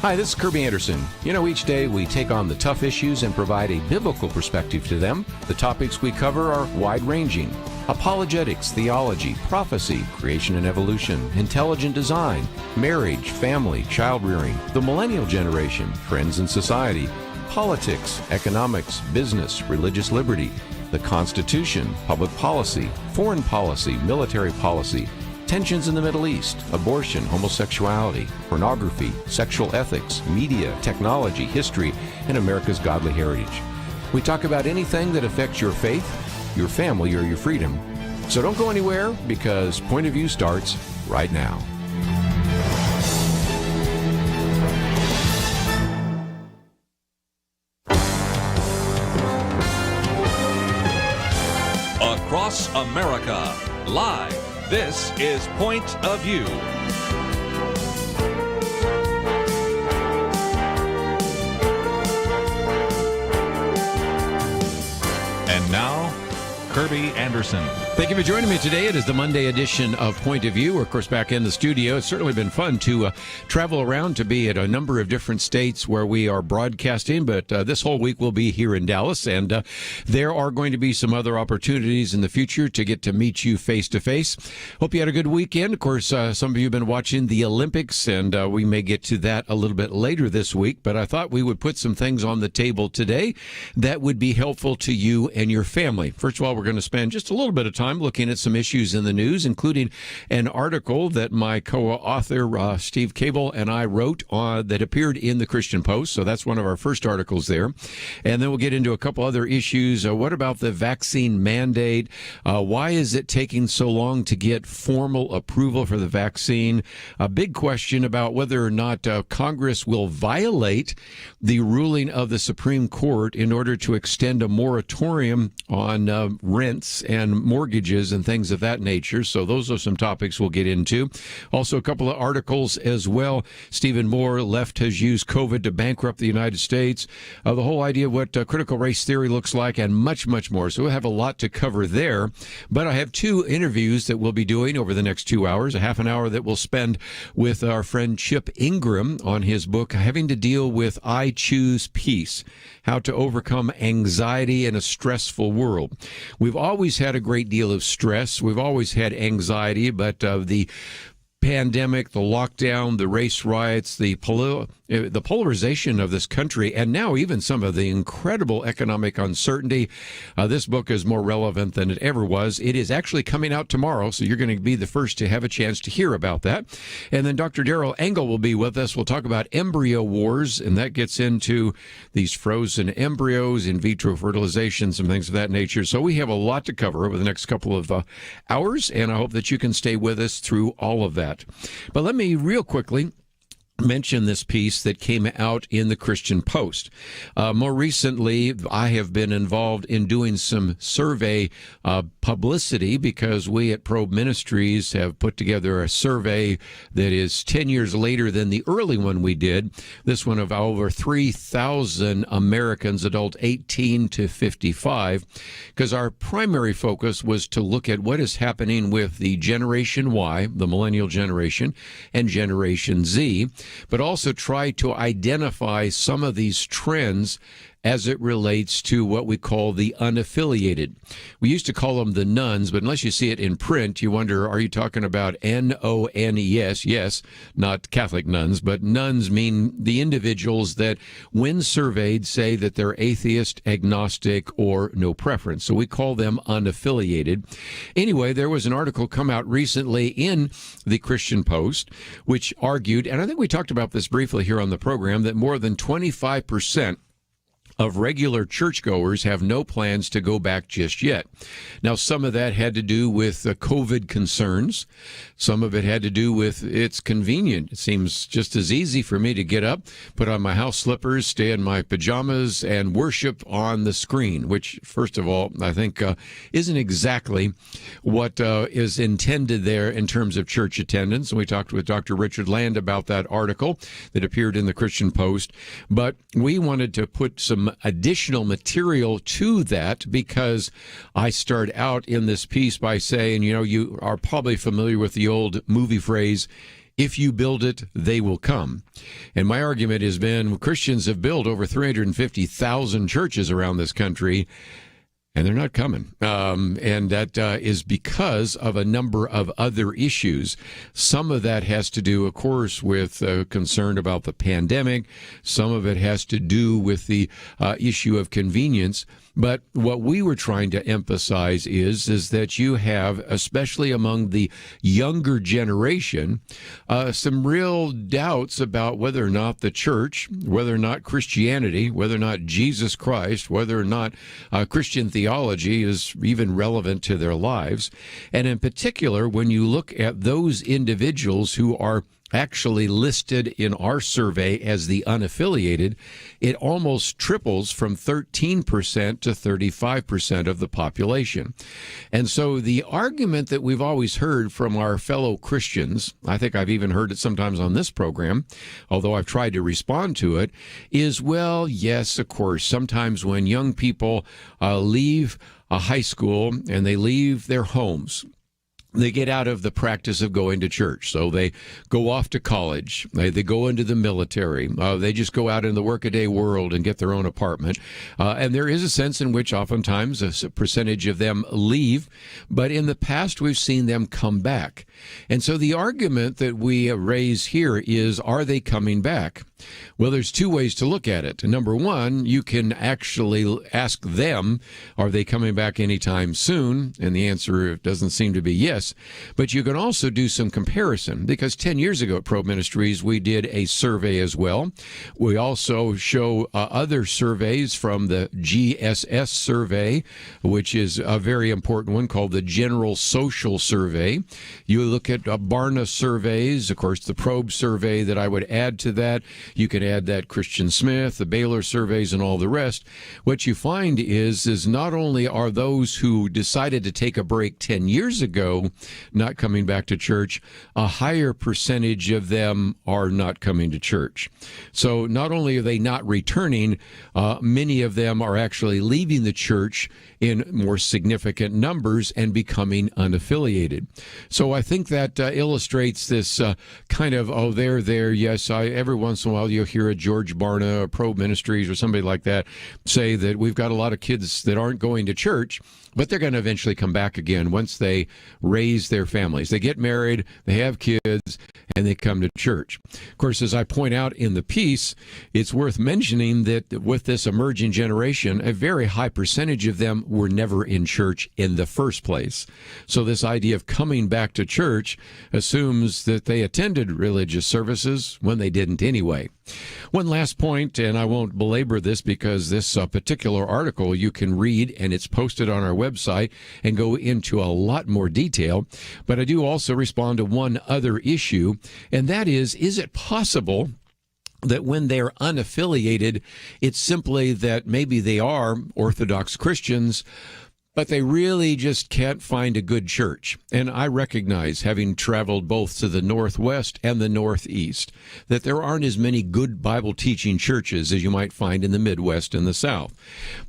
Hi, this is Kerby Anderson. Each day we take on the tough issues and provide a biblical perspective to them. The topics we cover are wide-ranging. Apologetics, theology, prophecy, creation and evolution, intelligent design, marriage, family, child-rearing, the millennial generation, trends in society, politics, economics, business, religious liberty, the Constitution, public policy, foreign policy, military policy, tensions in the Middle East, abortion, homosexuality, pornography, sexual ethics, media, technology, history, and America's godly heritage. We talk about anything that affects your faith, your family, or your freedom. So don't go anywhere, because Point of View starts right now. Across America, live. This is Point of View. And now, Kerby Anderson. Thank you for joining me today. It is the Monday edition of Point of View. We're, of course, back in the studio. It's certainly been fun to travel around, to be at a number of different states where we are broadcasting, but this whole week we'll be here in Dallas, and there are going to be some other opportunities in the future to get to meet you face-to-face. Hope you had a good weekend. Of course, some of you have been watching the Olympics, and we may get to that a little bit later this week, but I thought we would put some things on the table today that would be helpful to you and your family. First of all, we're going to spend just a little bit of time looking at some issues in the news, including an article that my co-author Steve Cable and I wrote that appeared in the Christian Post. So that's one of our first articles there. And then we'll get into a couple other issues. What about the vaccine mandate? Why is it taking so long to get formal approval for the vaccine? A big question about whether or not Congress will violate the ruling of the Supreme Court in order to extend a moratorium on rents and mortgages and things of that nature. So those are some topics we'll get into. Also, a couple of articles as well. Stephen Moore, left has used COVID to bankrupt the United States. The whole idea of what critical race theory looks like, and much, much more. So we'll have a lot to cover there. But I have two interviews that we'll be doing over the next 2 hours, a half an hour that we'll spend with our friend Chip Ingram on his book, Having to Deal with I Choose Peace, How to Overcome Anxiety in a Stressful World. We've always had a great deal of stress. We've always had anxiety, but the pandemic, the lockdown, the race riots, the polarization of this country, and now even some of the incredible economic uncertainty. This book is more relevant than it ever was. It is actually coming out tomorrow, so you're going to be the first to have a chance to hear about that. And then Dr. Darrell Angle will be with us. We'll talk about Embryo Wars, and that gets into these frozen embryos, in vitro fertilization, some things of that nature. So we have a lot to cover over the next couple of hours, and I hope that you can stay with us through all of that. But let me real quickly mention this piece that came out in the Christian Post. More recently, I have been involved in doing some survey publicity, because we at Probe Ministries have put together a survey that is 10 years later than the early one we did. This one of over 3,000 Americans, adult 18 to 55, because our primary focus was to look at what is happening with the Generation Y, the millennial generation, and Generation Z, but also try to identify some of these trends as it relates to what we call the unaffiliated. We used to call them the nuns, but unless you see it in print, you wonder, are you talking about N-O-N-E-S? Yes, not Catholic nuns, but nuns mean the individuals that, when surveyed, say that they're atheist, agnostic, or no preference. So we call them unaffiliated. Anyway, there was an article come out recently in the Christian Post, which argued, and I think we talked about this briefly here on the program, that more than 25% of regular churchgoers have no plans to go back just yet. Now, some of that had to do with COVID concerns. Some of it had to do with it's convenient. It seems just as easy for me to get up, put on my house slippers, stay in my pajamas, and worship on the screen, which, first of all, I think isn't exactly what is intended there in terms of church attendance. And we talked with Dr. Richard Land about that article that appeared in the Christian Post. But we wanted to put some additional material to that, because I start out in this piece by saying, you are probably familiar with the old movie phrase, If you build it, they will come. And my argument has been Christians have built over 350,000 churches around this country, and they're not coming. And that is because of a number of other issues. Some of that has to do, of course, with concern about the pandemic. Some of it has to do with the issue of convenience. But what we were trying to emphasize is that you have, especially among the younger generation, some real doubts about whether or not the church, whether or not Christianity, whether or not Jesus Christ, whether or not Christian theology is even relevant to their lives. And in particular, when you look at those individuals who are actually listed in our survey as the unaffiliated, it almost triples from 13% to 35% of the population. And so the argument that we've always heard from our fellow Christians, I think I've even heard it sometimes on this program, although I've tried to respond to it, is, well, yes, of course, sometimes when young people leave a high school and they leave their homes, they get out of the practice of going to church. So they go off to college. They go into the military. They just go out in the workaday world and get their own apartment. And there is a sense in which oftentimes a percentage of them leave. But in the past, we've seen them come back. And so the argument that we raise here is, are they coming back? Well, there's two ways to look at it. Number one, you can actually ask them, are they coming back anytime soon? And the answer doesn't seem to be yes. But you can also do some comparison, because 10 years ago at Probe Ministries, we did a survey as well. We also show other surveys from the GSS survey, which is a very important one called the General Social Survey. You look at Barna surveys, of course, the Probe survey that I would add to that. You can add that Christian Smith, the Baylor surveys, and all the rest. What you find is not only are those who decided to take a break 10 years ago not coming back to church, a higher percentage of them are not coming to church. So not only are they not returning, many of them are actually leaving the church in more significant numbers and becoming unaffiliated. So I think that illustrates this kind of, oh, they're there. Yes, every once in a while you'll hear a George Barna or Probe Ministries or somebody like that say that we've got a lot of kids that aren't going to church, but they're going to eventually come back again once they raise their families. They get married, they have kids, and they come to church. Of course, as I point out in the piece, it's worth mentioning that with this emerging generation, a very high percentage of them were never in church in the first place. So this idea of coming back to church assumes that they attended religious services when they didn't anyway. One last point, and I won't belabor this because this particular article you can read, and it's posted on our website and go into a lot more detail. But I do also respond to one other issue, and that is it possible that when they're unaffiliated, it's simply that maybe they are Orthodox Christians, but they really just can't find a good church? And I recognize, having traveled both to the Northwest and the Northeast, that there aren't as many good Bible-teaching churches as you might find in the Midwest and the South.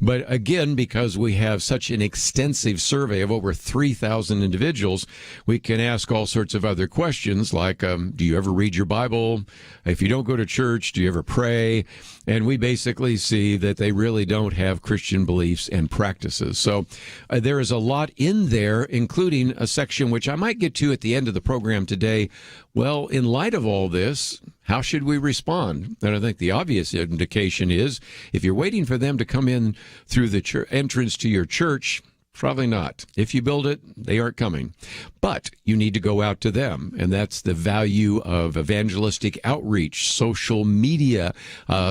But again, because we have such an extensive survey of over 3,000 individuals, we can ask all sorts of other questions like, do you ever read your Bible? If you don't go to church, do you ever pray? And we basically see that they really don't have Christian beliefs and practices. So there is a lot in there, including a section which I might get to at the end of the program today. Well, in light of all this, how should we respond? And I think the obvious indication is if you're waiting for them to come in through the entrance to your church, probably not. If you build it, they aren't coming. But you need to go out to them, and that's the value of evangelistic outreach, social media,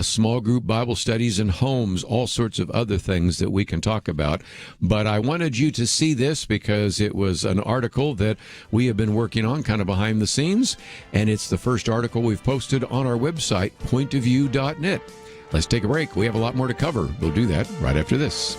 small group Bible studies in homes, all sorts of other things that we can talk about. But I wanted you to see this because it was an article that we have been working on kind of behind the scenes, and it's the first article we've posted on our website, pointofview.net. Let's take a break. We have a lot more to cover. We'll do that right after this.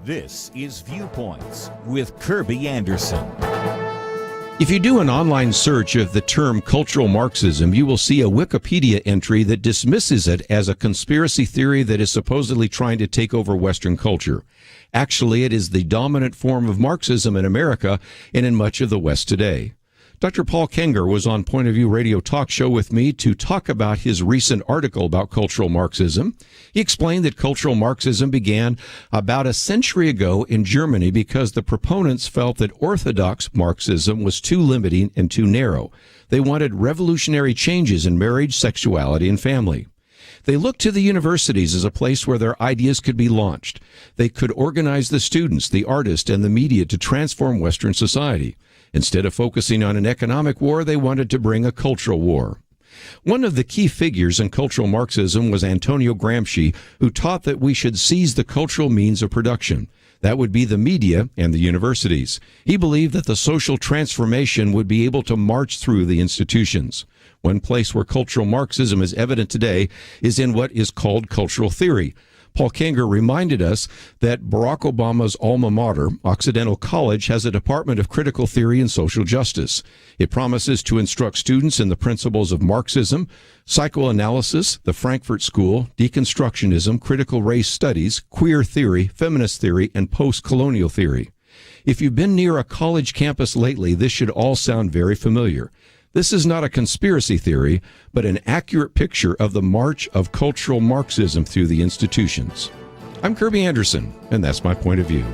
This is Viewpoints with Kerby Anderson. If you do an online search of the term cultural Marxism, you will see a Wikipedia entry that dismisses it as a conspiracy theory that is supposedly trying to take over Western culture. Actually, it is the dominant form of Marxism in America and in much of the West today. Dr. Paul Kenger was on Point of View Radio Talk Show with me to talk about his recent article about cultural Marxism. He explained that cultural Marxism began about a century ago in Germany because the proponents felt that orthodox Marxism was too limiting and too narrow. They wanted revolutionary changes in marriage, sexuality, and family. They looked to the universities as a place where their ideas could be launched. They could organize the students, the artists, and the media to transform Western society. Instead of focusing on an economic war, they wanted to bring a cultural war. One of the key figures in cultural Marxism was Antonio Gramsci, who taught that we should seize the cultural means of production. That would be the media and the universities. He believed that the social transformation would be able to march through the institutions. One place where cultural Marxism is evident today is in what is called cultural theory. Paul Kenger reminded us that Barack Obama's alma mater, Occidental College, has a Department of Critical Theory and Social Justice. It promises to instruct students in the principles of Marxism, psychoanalysis, the Frankfurt School, deconstructionism, critical race studies, queer theory, feminist theory, and post-colonial theory. If you've been near a college campus lately, this should all sound very familiar. This is not a conspiracy theory, but an accurate picture of the march of cultural Marxism through the institutions. I'm Kerby Anderson, and that's my point of view.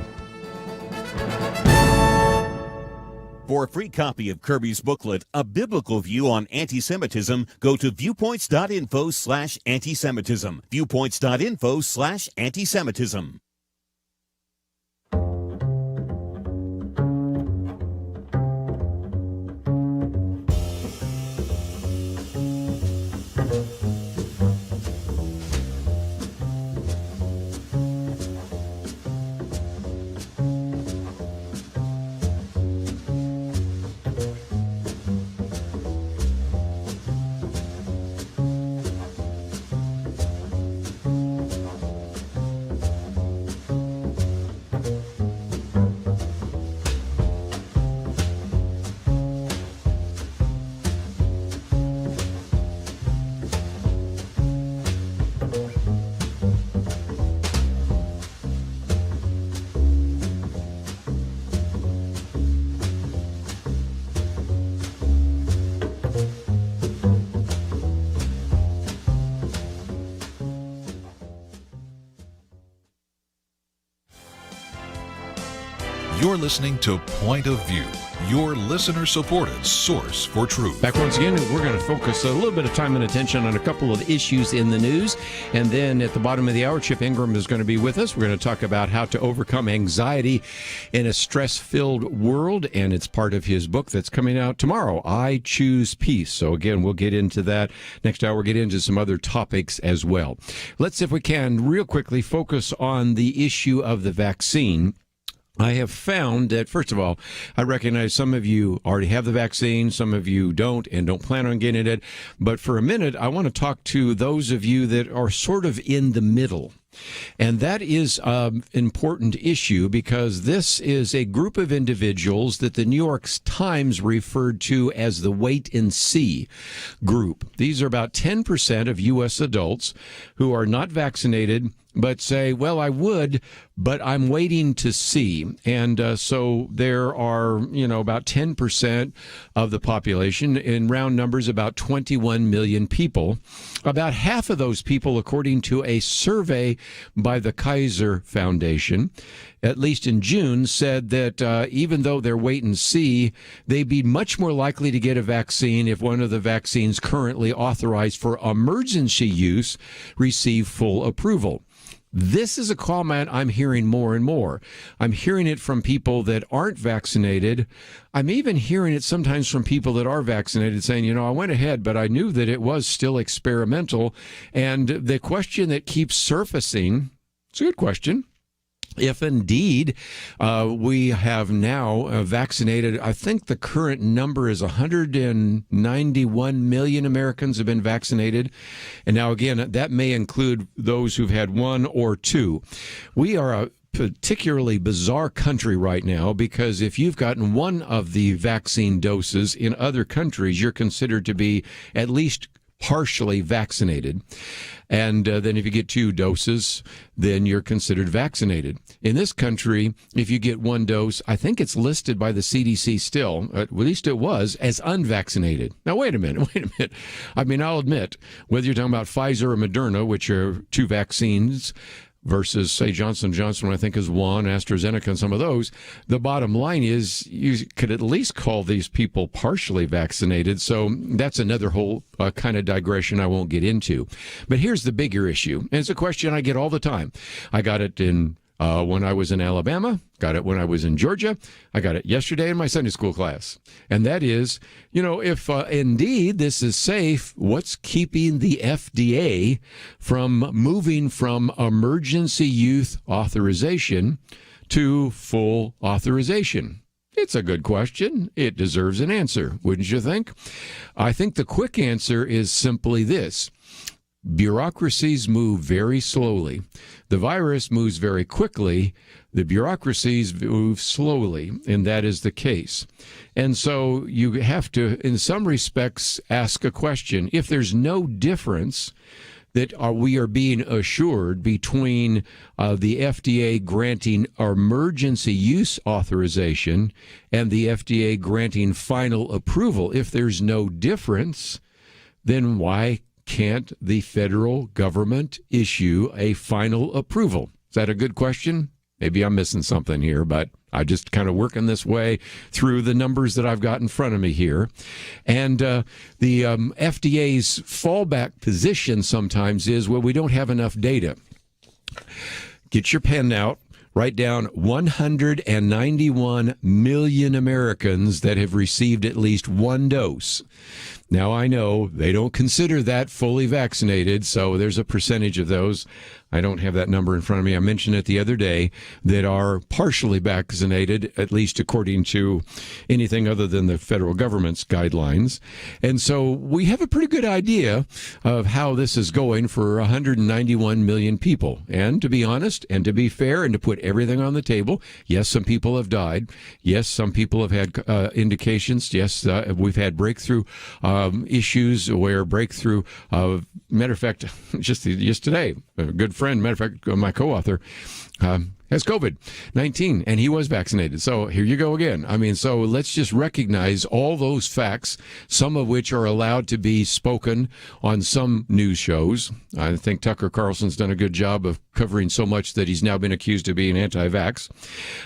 For a free copy of Kerby's booklet, A Biblical View on Anti-Semitism, go to viewpoints.info/antisemitism. Viewpoints.info/antisemitism. You're listening to Point of View, your listener-supported source for truth. Back once again, we're going to focus a little bit of time and attention on a couple of issues in the news. And then at the bottom of the hour, Chip Ingram is going to be with us. We're going to talk about how to overcome anxiety in a stress-filled world. And it's part of his book that's coming out tomorrow, I Choose Peace. So again, we'll get into that. Next hour, we'll get into some other topics as well. Let's, if we can, real quickly focus on the issue of the vaccine. I have found that, first of all, I recognize some of you already have the vaccine, some of you don't and don't plan on getting it. But for a minute, I want to talk to those of you that are sort of in the middle. And that is an important issue because this is a group of individuals that the New York Times referred to as the wait and see group. These are about 10% of U.S. adults who are not vaccinated but say, well, I would, but I'm waiting to see. And so there are, about 10% of the population, in round numbers, about 21 million people. About half of those people, according to a survey by the Kaiser Foundation, at least in June, said that even though they're wait and see, they'd be much more likely to get a vaccine if one of the vaccines currently authorized for emergency use received full approval. This is a comment I'm hearing more and more. I'm hearing it from people that aren't vaccinated. I'm even hearing it sometimes from people that are vaccinated saying, I went ahead, but I knew that it was still experimental. And the question that keeps surfacing, it's a good question. If indeed we have now vaccinated, I think the current number is 191 million Americans have been vaccinated. And now, again, that may include those who've had one or two. We are particularly bizarre country right now, because if you've gotten one of the vaccine doses in other countries, you're considered to be at least partially vaccinated. And then if you get 2 doses, then you're considered vaccinated. In this country, if you get 1 dose, I think it's listed by the CDC still, at least it was, as unvaccinated. Now, wait a minute. I mean, I'll admit, whether you're talking about Pfizer or Moderna, which are 2 vaccines, versus, say, Johnson & Johnson, I think is 1, AstraZeneca, and some of those. The bottom line is you could at least call these people partially vaccinated. So that's another whole kind of digression I won't get into. But here's the bigger issue. And it's a question I get all the time. I got it in when I was in Alabama, got it when I was in Georgia, I got it yesterday in my Sunday school class. And that is, if indeed this is safe, what's keeping the FDA from moving from emergency use authorization to full authorization? It's a good question. It deserves an answer, wouldn't you think? I think the quick answer is simply this. Bureaucracies move very slowly. The virus moves very quickly. The bureaucracies move slowly, and that is the case. And so you have to, in some respects, ask a question. If there's no difference that we are being assured between the FDA granting emergency use authorization and the FDA granting final approval, if there's no difference, then why can't the federal government issue a final approval? Is that a good question? Maybe I'm missing something here, but I just kind of working this way through the numbers that I've got in front of me here. And the FDA's fallback position sometimes is, well, we don't have enough data. Get your pen out. Write down 191 million Americans that have received at least 1 dose. Now, I know they don't consider that fully vaccinated, so there's a percentage of those. I don't have that number in front of me. I mentioned it the other day, that are partially vaccinated, at least according to anything other than the federal government's guidelines. And so we have a pretty good idea of how this is going for 191 million people. And to be honest, and to be fair, and to put everything on the table, yes, some people have died. Yes, some people have had indications. Yes, we've had breakthrough issues where matter of fact, just today, a good friend, matter of fact, my co-author, has COVID-19, and he was vaccinated. So here you go again. I mean, so let's just recognize all those facts, some of which are allowed to be spoken on some news shows. I think Tucker Carlson's done a good job of covering so much that he's now been accused of being anti-vax.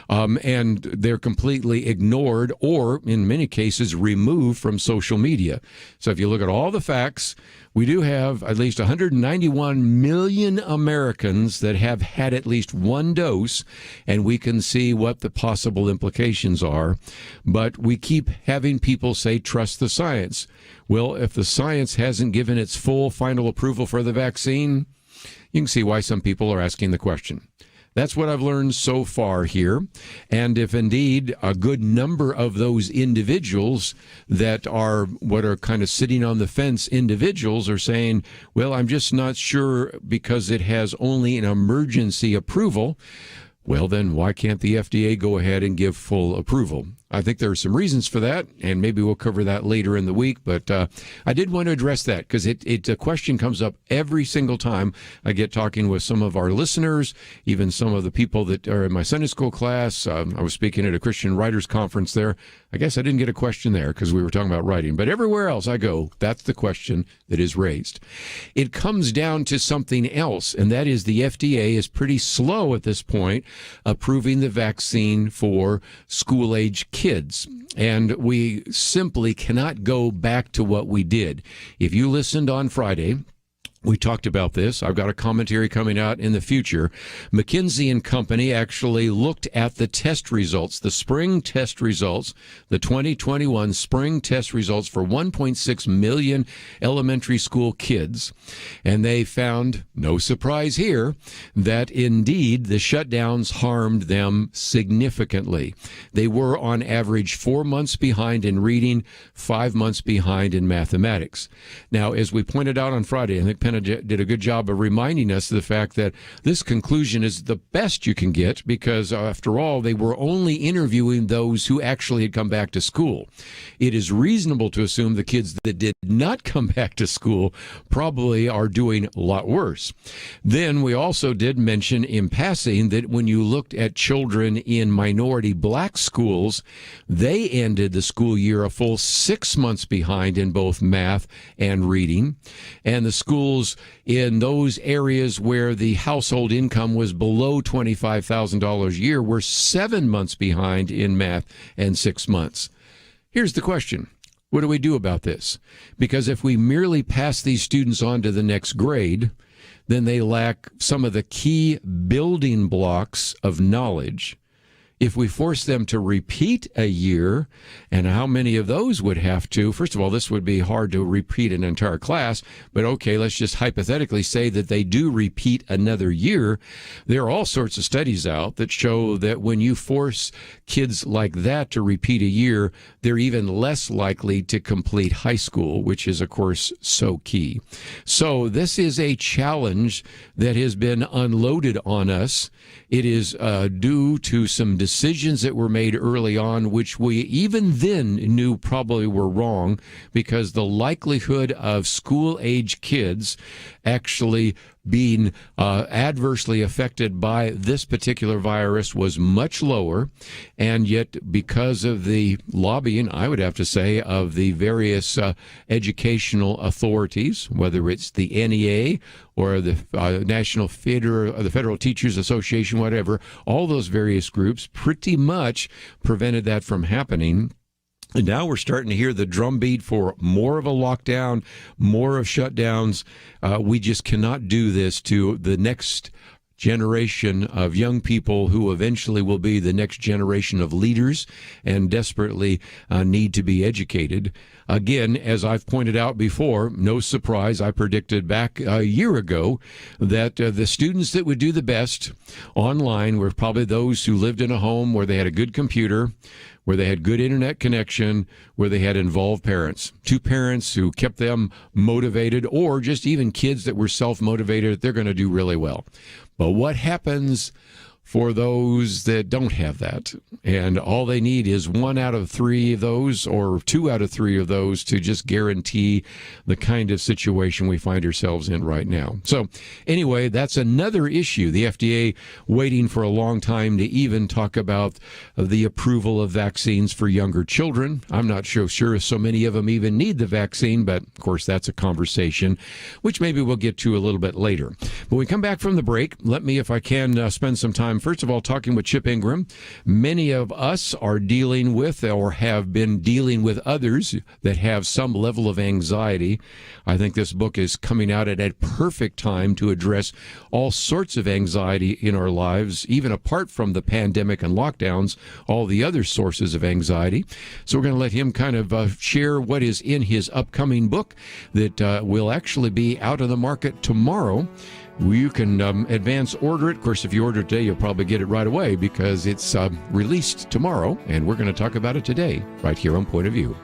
And they're completely ignored or, in many cases, removed from social media. So if you look at all the facts, we do have at least 191 million Americans that have had at least 1 dose, and we can see what the possible implications are. But we keep having people say, trust the science. Well, if the science hasn't given its full final approval for the vaccine, you can see why some people are asking the question. That's what I've learned so far here. And if indeed a good number of those individuals that are what are kind of sitting on the fence individuals are saying, well, I'm just not sure because it has only an emergency approval, well, then why can't the FDA go ahead and give full approval? I think there are some reasons for that, and maybe we'll cover that later in the week. But I did want to address that because a question comes up every single time I get talking with some of our listeners, even some of the people that are in my Sunday school class. I was speaking at a Christian Writers Conference there. I guess I didn't get a question there because we were talking about writing. But everywhere else I go, that's the question that is raised. It comes down to something else, and that is the FDA is pretty slow at this point approving the vaccine for school-age kids. And we simply cannot go back to what we did. If you listened on Friday, we talked about this. I've got a commentary coming out in the future. McKinsey and Company actually looked at the test results, the spring test results, the 2021 spring test results for 1.6 million elementary school kids. And they found, no surprise here, that indeed the shutdowns harmed them significantly. They were on average 4 months behind in reading, 5 months behind in mathematics. Now, as we pointed out on Friday, I think Penn kind of did a good job of reminding us of the fact that this conclusion is the best you can get because, after all, they were only interviewing those who actually had come back to school. It is reasonable to assume the kids that did not come back to school probably are doing a lot worse. Then we also did mention in passing that when you looked at children in minority black schools, they ended the school year a full 6 months behind in both math and reading. And the schools in those areas where the household income was below $25,000 a year were 7 months behind in math and 6 months. Here's the question. What do we do about this? Because if we merely pass these students on to the next grade, then they lack some of the key building blocks of knowledge. If we force them to repeat a year, and how many of those would have to, first of all, this would be hard to repeat an entire class, but okay, let's just hypothetically say that they do repeat another year. There are all sorts of studies out that show that when you force kids like that to repeat a year, they're even less likely to complete high school, which is, of course, so key. So this is a challenge that has been unloaded on us. It is due to some decisions that were made early on, which we even then knew probably were wrong, because the likelihood of school-age kids actually being adversely affected by this particular virus was much lower. And yet, because of the lobbying, I would have to say, of the various educational authorities, whether it's the NEA or the National Theater or the Federal Teachers Association, whatever, all those various groups pretty much prevented that from happening. And now we're starting to hear the drumbeat for more of a lockdown, more of shutdowns. We just cannot do this to the next generation of young people who eventually will be the next generation of leaders and desperately need to be educated. Again, as I've pointed out before, no surprise, I predicted back a year ago that the students that would do the best online were probably those who lived in a home where they had a good computer, where they had good internet connection, where they had involved parents. Two parents who kept them motivated, or just even kids that were self-motivated, they're going to do really well. But what happens for those that don't have that? And all they need is 1 out of 3 of those, or 2 out of 3 of those, to just guarantee the kind of situation we find ourselves in right now. So anyway, that's another issue. The FDA waiting for a long time to even talk about the approval of vaccines for younger children. I'm not sure so many of them even need the vaccine, but of course that's a conversation which maybe we'll get to a little bit later. But when we come back from the break, let me, if I can, spend some time, first of all, talking with Chip Ingram. Many of us are dealing with or have been dealing with others that have some level of anxiety. I think this book is coming out at a perfect time to address all sorts of anxiety in our lives, even apart from the pandemic and lockdowns, all the other sources of anxiety. So we're going to let him kind of share what is in his upcoming book that will actually be out on the market tomorrow. You can advance order it. Of course, if you order today, you'll probably get it right away because it's released tomorrow, and we're going to talk about it today right here on Point of View.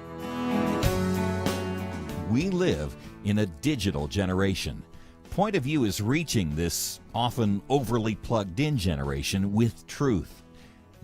We live in a digital generation. Point of View is reaching this often overly plugged-in generation with truth.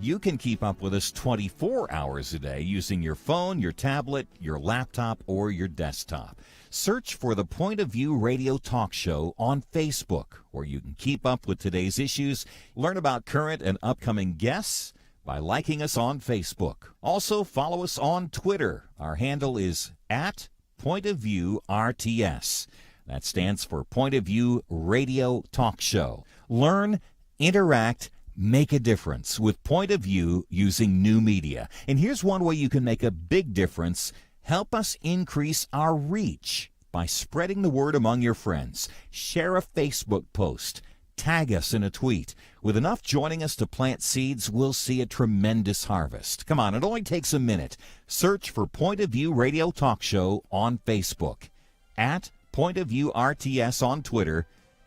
You can keep up with us 24 hours a day using your phone, your tablet, your laptop, or your desktop. Search for the Point of View Radio Talk Show on Facebook, where you can keep up with today's issues, learn about current and upcoming guests by liking us on Facebook. Also, follow us on Twitter. Our handle is @PointOfViewRTS. That stands for Point of View Radio Talk Show. Learn, interact, make a difference with Point of View using new media. And here's one way you can make a big difference. Help us increase our reach by spreading the word among your friends. Share a Facebook post. Tag us in a tweet. With enough joining us to plant seeds, we'll see a tremendous harvest. Come on, it only takes a minute. Search for Point of View Radio Talk Show on Facebook, @PointOfViewRTS on Twitter,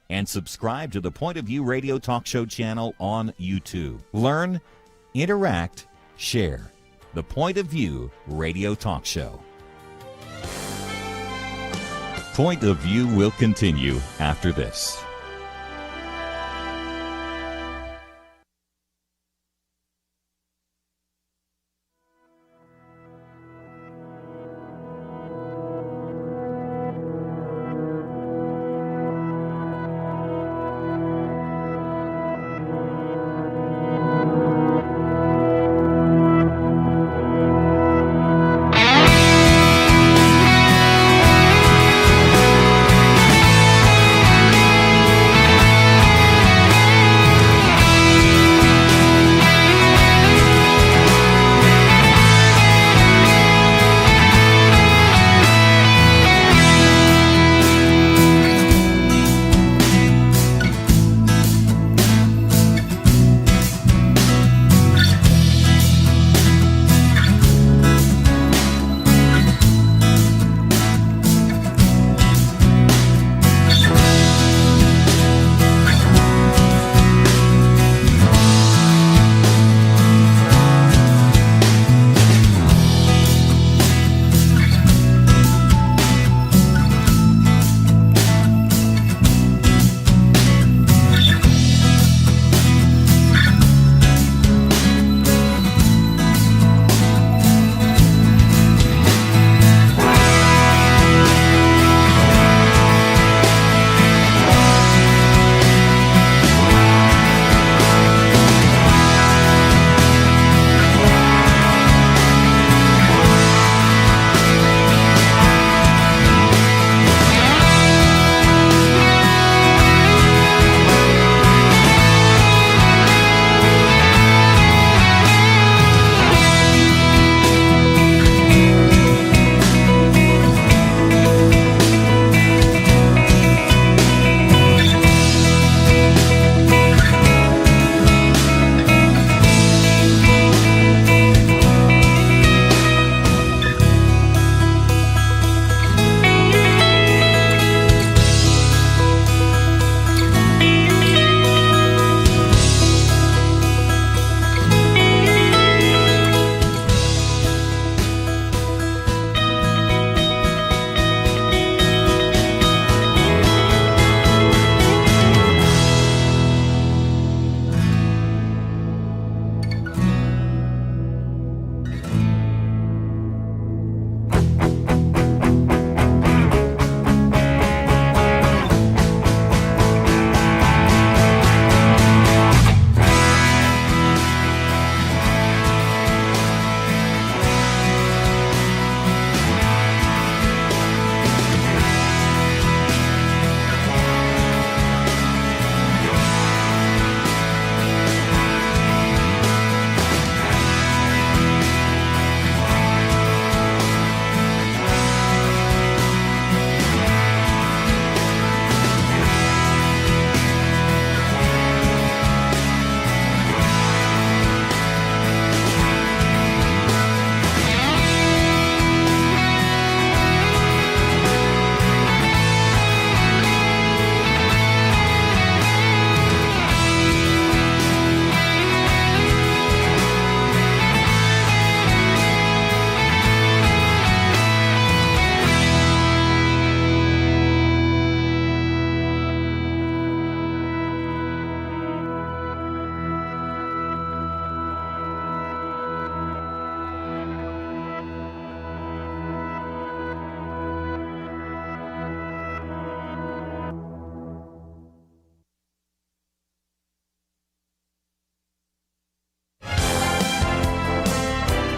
and subscribe to the Point of View Radio Talk Show channel on YouTube. Learn, interact, share. The Point of View Radio Talk Show. Point of View will continue after this.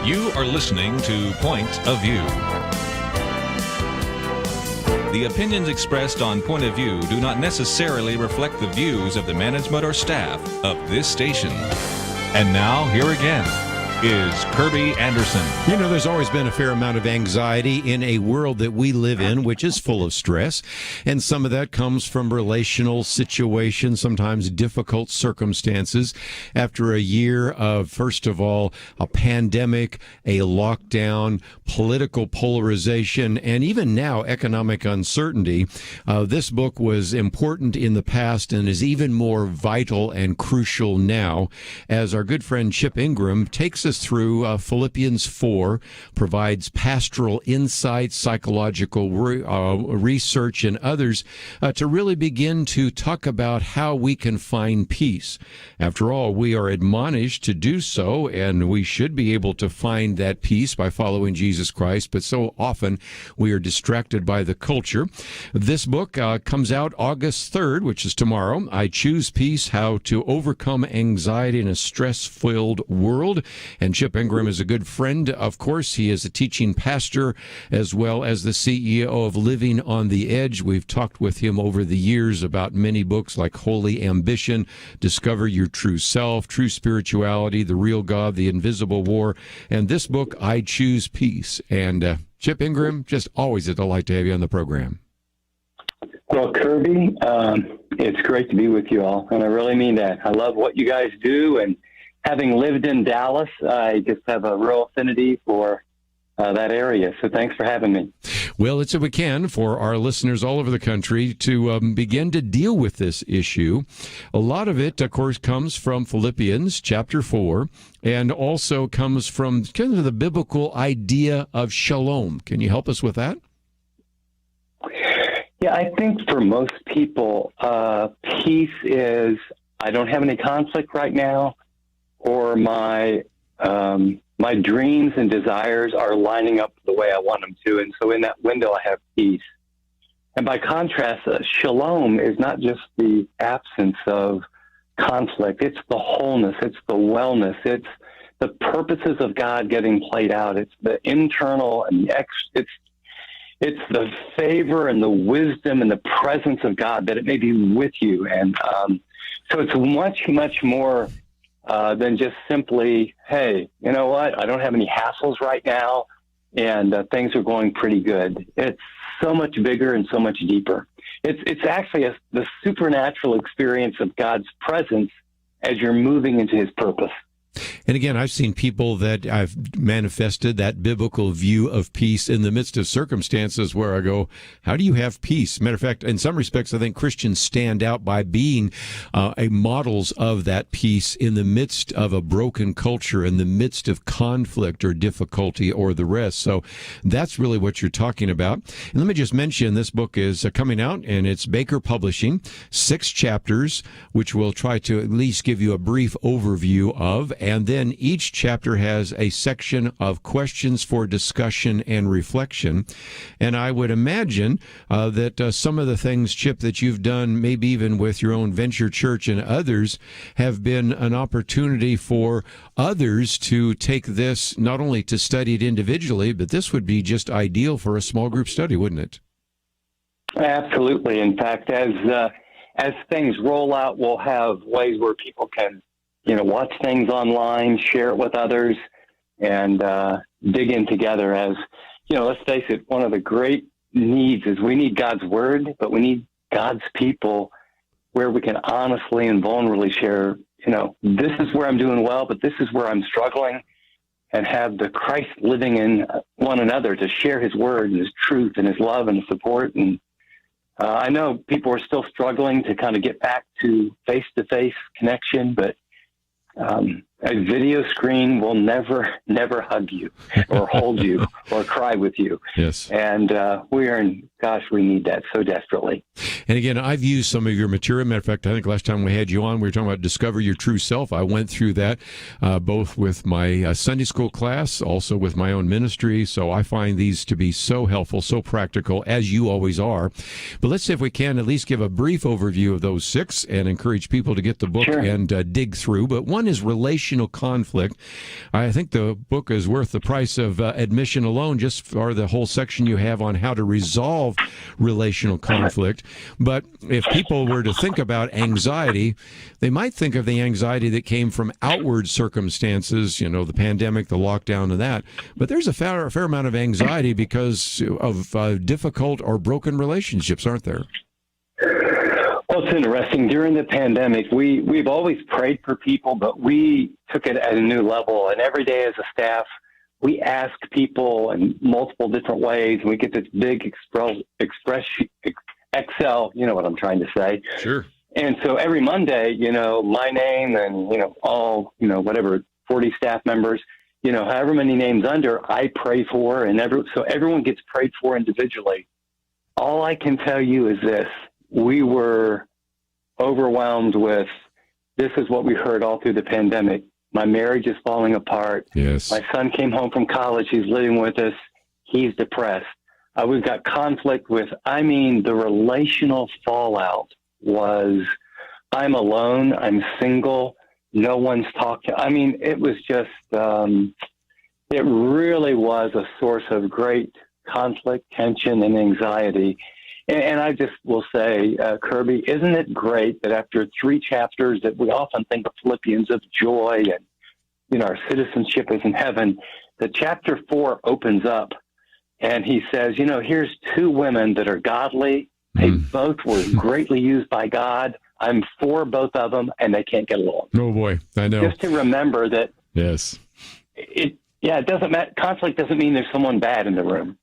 You are listening to Point of View. The opinions expressed on Point of View do not necessarily reflect the views of the management or staff of this station. And now, here again is Kerby Anderson. You know, there's always been a fair amount of anxiety in a world that we live in, which is full of stress. And some of that comes from relational situations, sometimes difficult circumstances. After a year of, first of all, a pandemic, a lockdown, political polarization, and even now economic uncertainty, this book was important in the past and is even more vital and crucial now, as our good friend Chip Ingram takes us us through Philippians 4, provides pastoral insights, psychological research, and others to really begin to talk about how we can find peace. After all, we are admonished to do so, and we should be able to find that peace by following Jesus Christ, but so often we are distracted by the culture. This book comes out August 3rd, which is tomorrow. I Choose Peace, How to Overcome Anxiety in a Stress-Filled World. And Chip Ingram is a good friend, of course. He is a teaching pastor as well as the CEO of Living on the Edge. We've talked with him over the years about many books like Holy Ambition, Discover Your True Self, True Spirituality, The Real God, The Invisible War, and this book, I Choose Peace. And Chip Ingram, just always a delight to have you on the program. Well, Kerby, it's great to be with you all, and I really mean that. I love what you guys do, and having lived in Dallas, I just have a real affinity for that area, so thanks for having me. Well, it's if we can for our listeners all over the country to begin to deal with this issue. A lot of it, of course, comes from Philippians chapter 4, and also comes from kind of the biblical idea of shalom. Can you help us with that? Yeah, I think for most people, peace is, I don't have any conflict right now, or my dreams and desires are lining up the way I want them to, and so in that window I have peace. And by contrast, shalom is not just the absence of conflict, it's the wholeness, it's the wellness, it's the purposes of God getting played out, it's the internal and it's the favor and the wisdom and the presence of God, that it may be with you. And so it's much, much more than just simply, hey, you know what? I don't have any hassles right now, and things are going pretty good. It's so much bigger and so much deeper. It's actually the supernatural experience of God's presence as you're moving into his purpose. And again, I've seen people that I've manifested that biblical view of peace in the midst of circumstances where I go, how do you have peace? Matter of fact, in some respects, I think Christians stand out by being models of that peace in the midst of a broken culture, in the midst of conflict or difficulty or the rest. So that's really what you're talking about. And let me just mention, this book is coming out, and it's Baker Publishing, 6 chapters, which we'll try to at least give you a brief overview of. And then each chapter has a section of questions for discussion and reflection. And I would imagine that some of the things, Chip, that you've done, maybe even with your own venture church and others, have been an opportunity for others to take this, not only to study it individually, but this would be just ideal for a small group study, wouldn't it? Absolutely. In fact, as things roll out, we'll have ways where people can watch things online, share it with others, and dig in together. As, let's face it, one of the great needs is we need God's word, but we need God's people where we can honestly and vulnerably share, this is where I'm doing well, but this is where I'm struggling, and have the Christ living in one another to share his word and his truth and his love and support. And I know people are still struggling to kind of get back to face-to-face connection, but a video screen will never hug you or hold you or cry with you. Yes. And we need that so desperately. And again, I've used some of your material. Matter of fact, I think last time we had you on, we were talking about Discover Your True Self. I went through that both with my Sunday school class, also with my own ministry. So I find these to be so helpful, so practical, as you always are. But let's see if we can at least give a brief overview of those 6 and encourage people to get the book and dig through. But one is relational conflict. I think the book is worth the price of admission alone, just for the whole section you have on how to resolve relational conflict. But if people were to think about anxiety, they might think of the anxiety that came from outward circumstances, the pandemic, the lockdown, and that. But there's a fair amount of anxiety because of difficult or broken relationships, aren't there? Well, it's interesting. During the pandemic, we've always prayed for people, but we took it at a new level. And every day as a staff, we ask people in multiple different ways, and we get this big Excel, you know what I'm trying to say. Sure. And so every Monday, my name and, all, whatever, 40 staff members, however many names under, I pray for, so everyone gets prayed for individually. All I can tell you is this: we were overwhelmed with, this is what we heard all through the pandemic. My marriage is falling apart. Yes. My son came home from college. He's living with us. He's depressed. We've got conflict with, the relational fallout was, I'm alone. I'm single. No one's talking. It was just, it really was a source of great conflict, tension, and anxiety. And I just will say, Kerby, isn't it great that after 3 chapters that we often think of Philippians of joy and, our citizenship is in heaven, that chapter 4 opens up and he says, here's 2 women that are godly. They both were greatly used by God. I'm for both of them, and they can't get along. Oh, boy. I know. Just to remember that. Yes. It doesn't matter. Conflict doesn't mean there's someone bad in the room.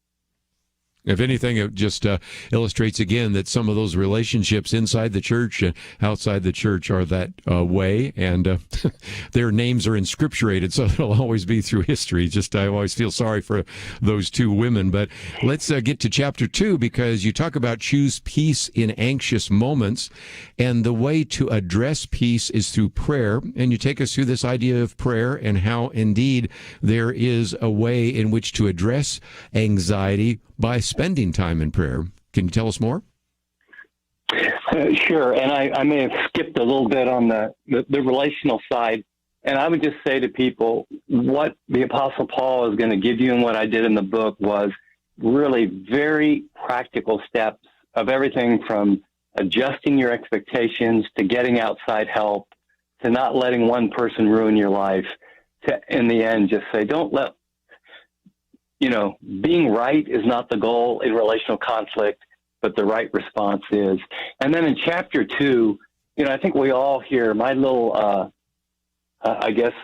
If anything, it just illustrates again that some of those relationships inside the church and outside the church are that way, and their names are inscripturated, so it'll always be through history. Just I always feel sorry for those 2 women. But let's get to chapter 2, because you talk about choose peace in anxious moments, and the way to address peace is through prayer. And you take us through this idea of prayer and how indeed there is a way in which to address anxiety by spending time in prayer. Can you tell us more? Sure. And I may have skipped a little bit on the relational side. And I would just say to people, what the Apostle Paul is going to give you and what I did in the book was really very practical steps of everything from adjusting your expectations to getting outside help to not letting one person ruin your life to, in the end, just say, don't let, being right is not the goal in relational conflict, but the right response is. And then in chapter 2, I think we all hear my little,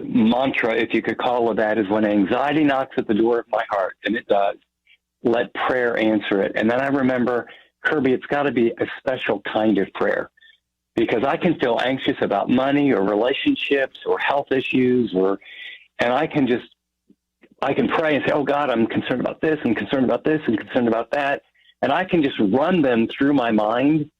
mantra, if you could call it that, is when anxiety knocks at the door of my heart, and it does, let prayer answer it. And then I remember, Kerby, it's got to be a special kind of prayer, because I can feel anxious about money or relationships or health issues, and I can pray and say, oh God, I'm concerned about this and concerned about this and concerned about that. And I can just run them through my mind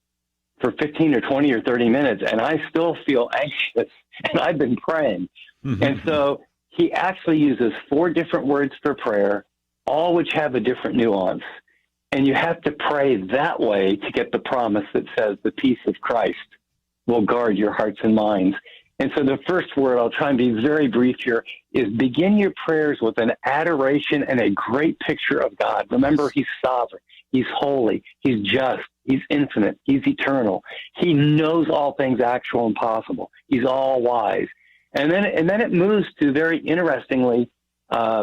for 15 or 20 or 30 minutes, and I still feel anxious, and I've been praying. Mm-hmm. And so he actually uses 4 different words for prayer, all which have a different nuance. And you have to pray that way to get the promise that says the peace of Christ will guard your hearts and minds. And so the first word, I'll try and be very brief here, is begin your prayers with an adoration and a great picture of God. Remember, he's sovereign. He's holy. He's just. He's infinite. He's eternal. He knows all things actual and possible. He's all wise. And then it moves to, very interestingly,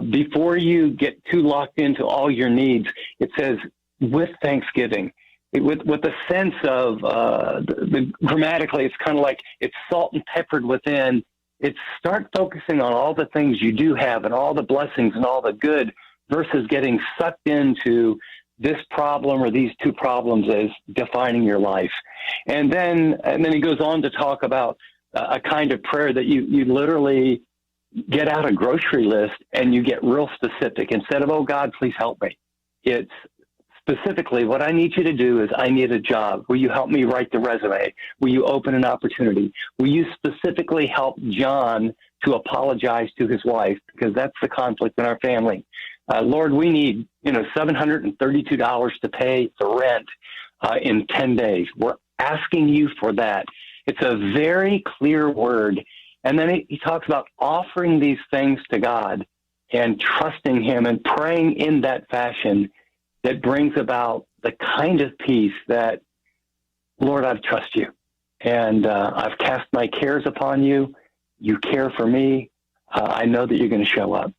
before you get too locked into all your needs, it says, with thanksgiving. With a sense of grammatically, it's kind of like it's salt and peppered within. It's start focusing on all the things you do have and all the blessings and all the good, versus getting sucked into this problem or these 2 problems as defining your life. And then he goes on to talk about a kind of prayer that you literally get out a grocery list and you get real specific. Instead of, oh God, please help me, it's specifically, what I need you to do is, I need a job. Will you help me write the resume? Will you open an opportunity? Will you specifically help John to apologize to his wife? Because that's the conflict in our family. Lord, we need, $732 to pay the rent in 10 days. We're asking you for that. It's a very clear word. And then he talks about offering these things to God and trusting him and praying in that fashion that brings about the kind of peace that, Lord, I trust you, and I've cast my cares upon you. You care for me. I know that you're going to show up.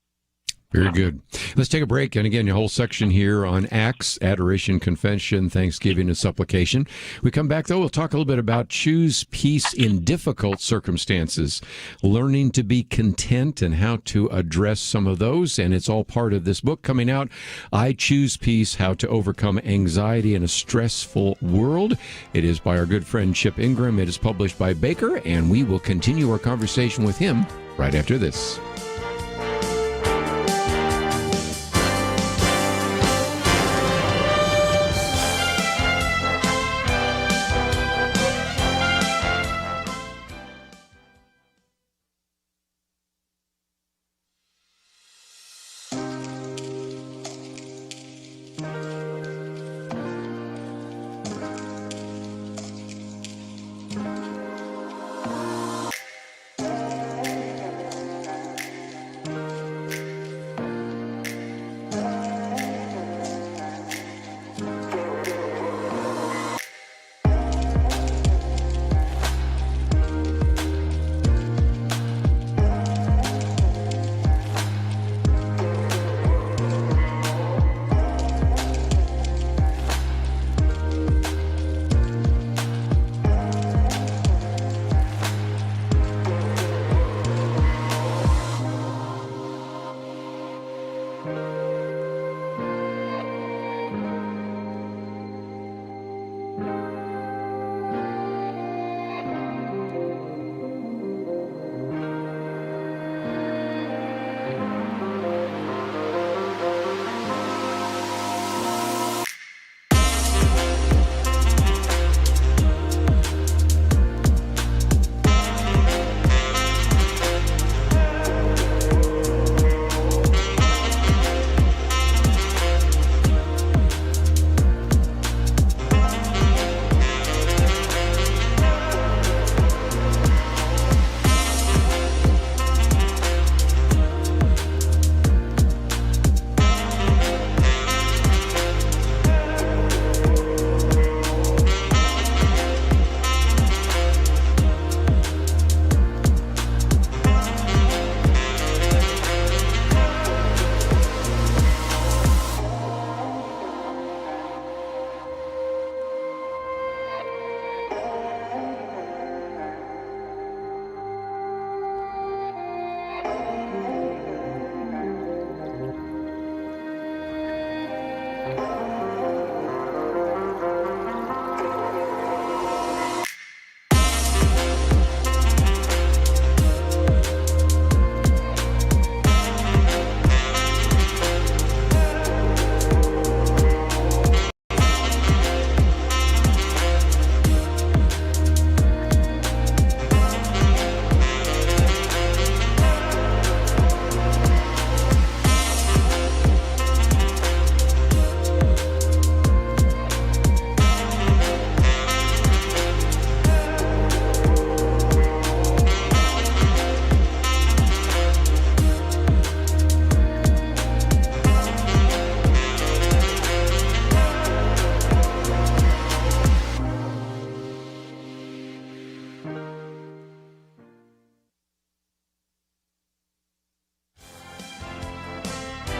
Very good. Let's take a break. And again, your whole section here on Acts, adoration, confession, thanksgiving, and supplication. We come back, though, we'll talk a little bit about choose peace in difficult circumstances, learning to be content and how to address some of those. And it's all part of this book coming out, I Choose Peace, How to Overcome Anxiety in a Stressful World. It is by our good friend Chip Ingram. It is published by Baker, and we will continue our conversation with him right after this.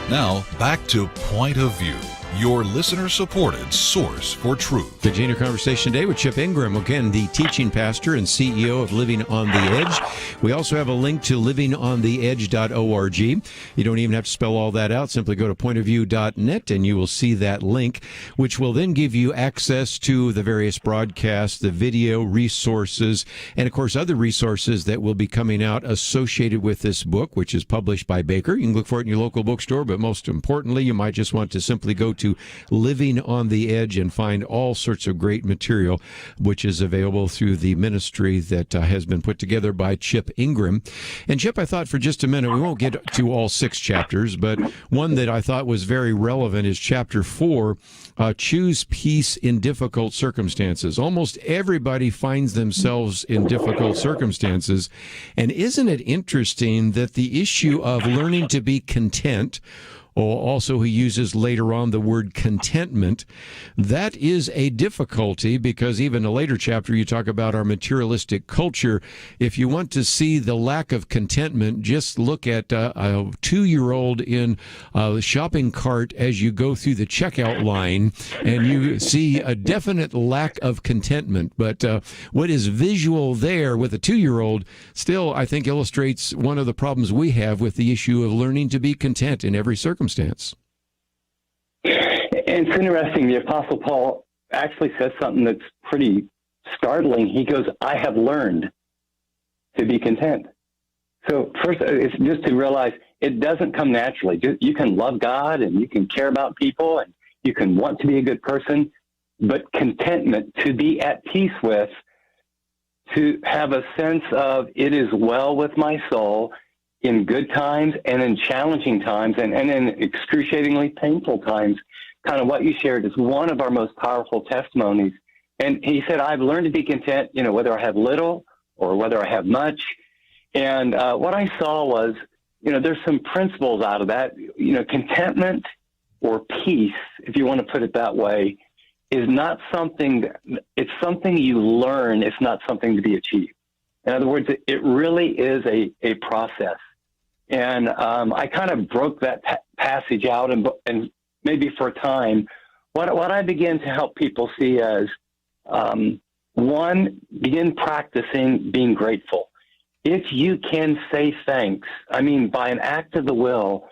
Now, back to Point of View, your listener-supported source for truth. Continue conversation today with Chip Ingram, again, the teaching pastor and CEO of Living on the Edge. We also have a link to livingontheedge.org. You don't even have to spell all that out. Simply go to pointofview.net and you will see that link, which will then give you access to the various broadcasts, the video resources, and, of course, other resources that will be coming out associated with this book, which is published by Baker. You can look for it in your local bookstore, but most importantly, you might just want to simply go to Living on the Edge and find all sorts of great material, which is available through the ministry that has been put together by Chip Ingram. And Chip, I thought for just a minute, we won't get to all 6 chapters, but one that I thought was very relevant is chapter 4, Choose Peace in Difficult Circumstances. Almost everybody finds themselves in difficult circumstances. And isn't it interesting that the issue of learning to be content, or also he uses later on the word contentment, that is a difficulty, because even in a later chapter you talk about our materialistic culture. If you want to see the lack of contentment, just look at a 2-year-old in a shopping cart as you go through the checkout line, and you see a definite lack of contentment. But what is visual there with a 2-year-old still, I think, illustrates one of the problems we have with the issue of learning to be content in every circumstance. It's interesting. The Apostle Paul actually says something that's pretty startling. He goes, I have learned to be content. So first, it's just to realize it doesn't come naturally. You can love God and you can care about people and you can want to be a good person, but contentment, to be at peace with, to have a sense of it is well with my soul, in good times and in challenging times and in excruciatingly painful times. Kind of what you shared is one of our most powerful testimonies. And he said, I've learned to be content, whether I have little or whether I have much. And what I saw was, there's some principles out of that. Contentment or peace, if you want to put it that way, is not something, it's something you learn. It's not something to be achieved. In other words, it really is a process. And I kind of broke that passage out, and maybe for a time, what I began to help people see as, one, begin practicing being grateful. If you can say thanks, by an act of the will,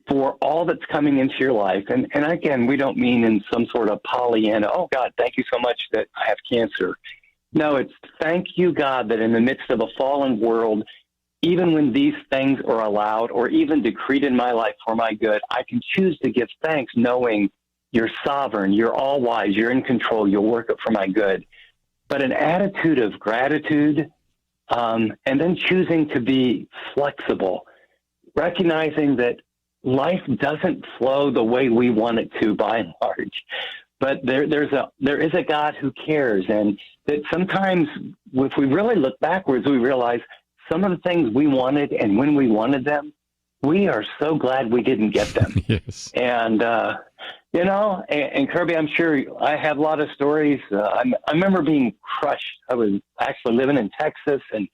for all that's coming into your life. And again, we don't mean in some sort of Pollyanna, oh, God, thank you so much that I have cancer. No, it's thank you, God, that in the midst of a fallen world, even when these things are allowed or even decreed in my life for my good, I can choose to give thanks knowing you're sovereign, you're all wise, you're in control, you'll work it for my good. But an attitude of gratitude, and then choosing to be flexible, recognizing that life doesn't flow the way we want it to by and large. But there is a God who cares, and that sometimes if we really look backwards, we realize some of the things we wanted, and when we wanted them, we are so glad we didn't get them. Yes. And, and Kerby, I'm sure I have a lot of stories. I remember being crushed. I was actually living in Texas, and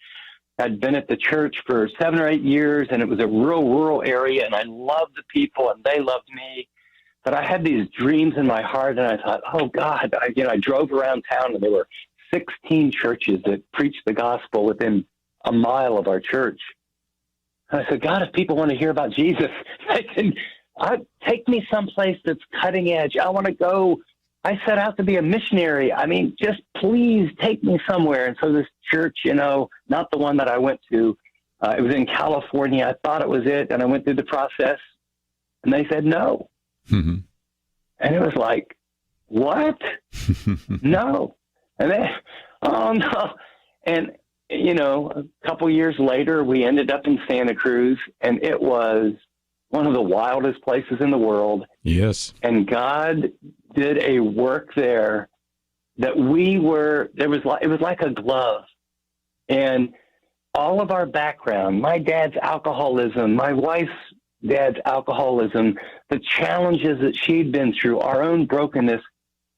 I'd been at the church for 7 or 8 years, and it was a real rural area, and I loved the people, and they loved me. But I had these dreams in my heart, and I thought, oh, God. I drove around town, and there were 16 churches that preached the gospel within a mile of our church. And I said, God, if people want to hear about Jesus, take me someplace that's cutting edge. I want to go. I set out to be a missionary. Just please take me somewhere. And so this church, not the one that I went to, it was in California. I thought it was it, and I went through the process, and they said no. Mm-hmm. And it was like, what? No. And then, oh, no. And, a couple years later, we ended up in Santa Cruz, and it was one of the wildest places in the world. Yes. And God did a work there that it was like a glove. And all of our background, my dad's alcoholism, my wife's dad's alcoholism, the challenges that she'd been through, our own brokenness,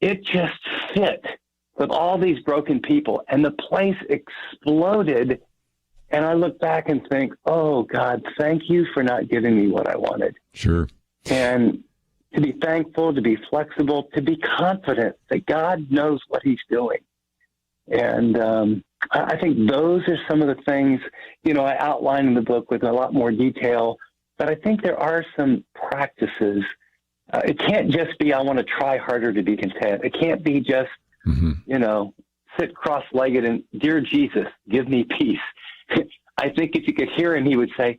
it just fit with all these broken people. And the place exploded. And I look back and think, oh, God, thank you for not giving me what I wanted. Sure. And to be thankful, to be flexible, to be confident that God knows what he's doing. And I think those are some of the things, I outline in the book with a lot more detail, but I think there are some practices. It can't just be, I want to try harder to be content. It can't be just, sit cross-legged and, dear Jesus, give me peace. I think if you could hear him, he would say,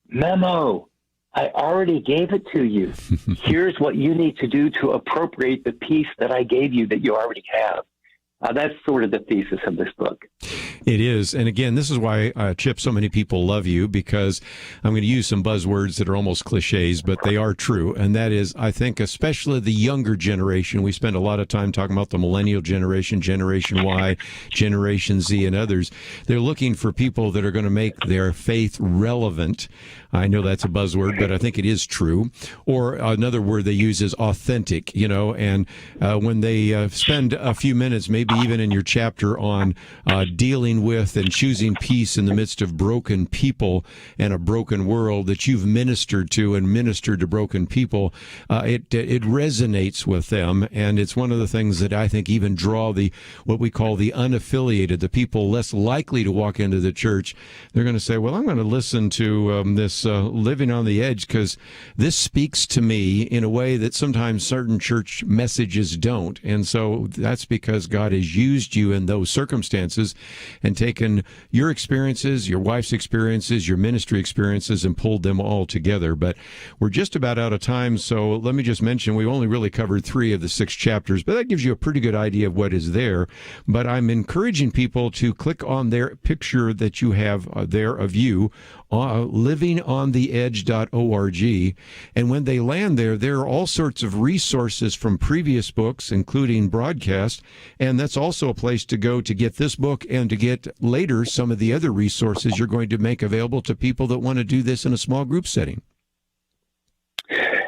Memo, I already gave it to you. Here's what you need to do to appropriate the peace that I gave you that you already have. That's sort of the thesis of this book. It is. And again, this is why, Chip, so many people love you, because I'm going to use some buzzwords that are almost cliches, but they are true. And that is, I think, especially the younger generation, we spend a lot of time talking about the millennial generation, Generation Y, Generation Z, and others. They're looking for people that are going to make their faith relevant. I know that's a buzzword, but I think it is true. Or another word they use is authentic, and when they spend a few minutes, maybe even in your chapter on dealing with and choosing peace in the midst of broken people and a broken world that you've ministered to and ministered to broken people, it resonates with them. And it's one of the things that I think even draw what we call the unaffiliated, the people less likely to walk into the church. They're going to say, well, I'm going to listen to this Living on the Edge, because this speaks to me in a way that sometimes certain church messages don't. And so that's because God has used you in those circumstances and taken your experiences, your wife's experiences, your ministry experiences, and pulled them all together. But we're just about out of time, so let me just mention we only really covered 3 of the 6 chapters, but that gives you a pretty good idea of what is there. But I'm encouraging people to click on their picture that you have there of you, livingontheedge.org, and when they land there are all sorts of resources from previous books, including broadcast, and that's also a place to go to get this book and to get later some of the other resources you're going to make available to people that want to do this in a small group setting.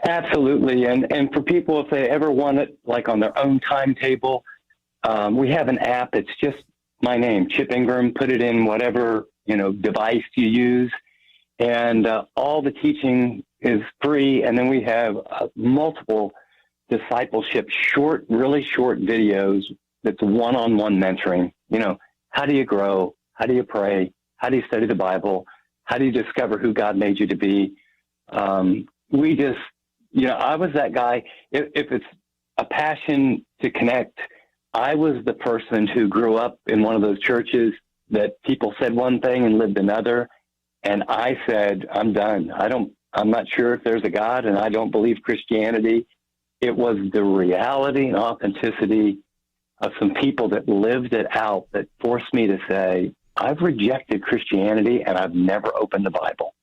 Absolutely. And for people, if they ever want it, like on their own timetable, we have an app. It's just my name, Chip Ingram. Put it in whatever, device you use. And all the teaching is free. And then we have multiple discipleship, really short videos that's one-on-one mentoring. How do you grow? How do you pray? How do you study the Bible? How do you discover who God made you to be? We just, I was that guy. If it's a passion to connect, I was the person who grew up in one of those churches that people said one thing and lived another. And I said, I'm done. I'm not sure if there's a God, and I don't believe Christianity. It was the reality and authenticity of some people that lived it out that forced me to say, I've rejected Christianity and I've never opened the Bible.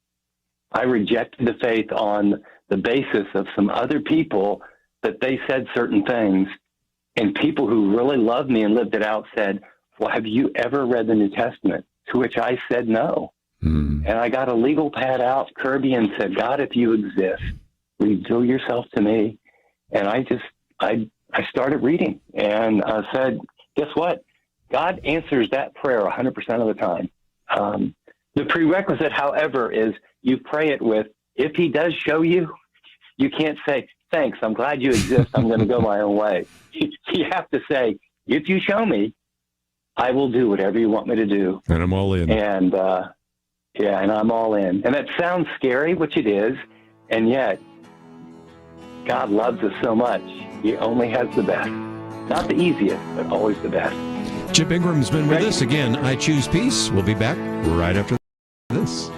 I rejected the faith on the basis of some other people that they said certain things, and people who really loved me and lived it out said, well, have you ever read the New Testament? To which I said no. And I got a legal pad out, Kerby, and said, God, if you exist, reveal yourself to me. And I started reading and said, guess what? God answers that prayer 100% of the time. The prerequisite, however, is you pray it with, if he does show you, you can't say, thanks, I'm glad you exist, I'm going to go my own way. You have to say, if you show me, I will do whatever you want me to do. And I'm all in. And, and I'm all in. And that sounds scary, which it is, and yet God loves us so much. He only has the best. Not the easiest, but always the best. Chip Ingram's been with us again. I Choose Peace. We'll be back right after this.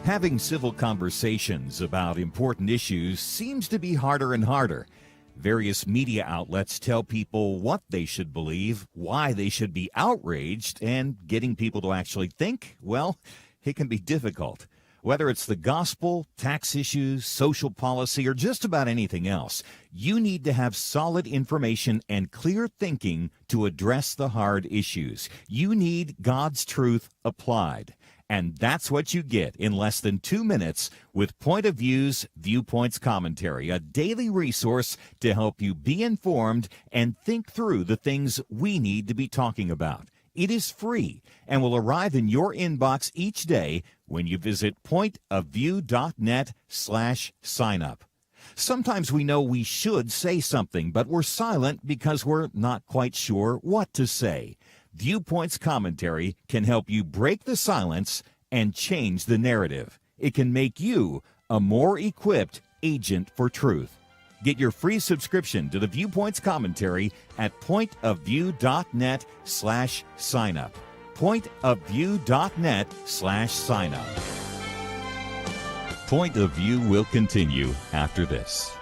Having civil conversations about important issues seems to be harder and harder. Various media outlets tell people what they should believe, why they should be outraged, and getting people to actually think, well, it can be difficult. Whether it's the gospel, tax issues, social policy, or just about anything else, you need to have solid information and clear thinking to address the hard issues. You need God's truth applied. And that's what you get in less than 2 minutes with Point of View's Viewpoints Commentary, a daily resource to help you be informed and think through the things we need to be talking about. It is free and will arrive in your inbox each day when you visit pointofview.net/signup. Sometimes we know we should say something, but we're silent because we're not quite sure what to say. Viewpoints Commentary can help you break the silence and change the narrative. It can make you a more equipped agent for truth. Get your free subscription to the Viewpoints Commentary at pointofview.net/signup. pointofview.net/signup. Point of View will continue after this.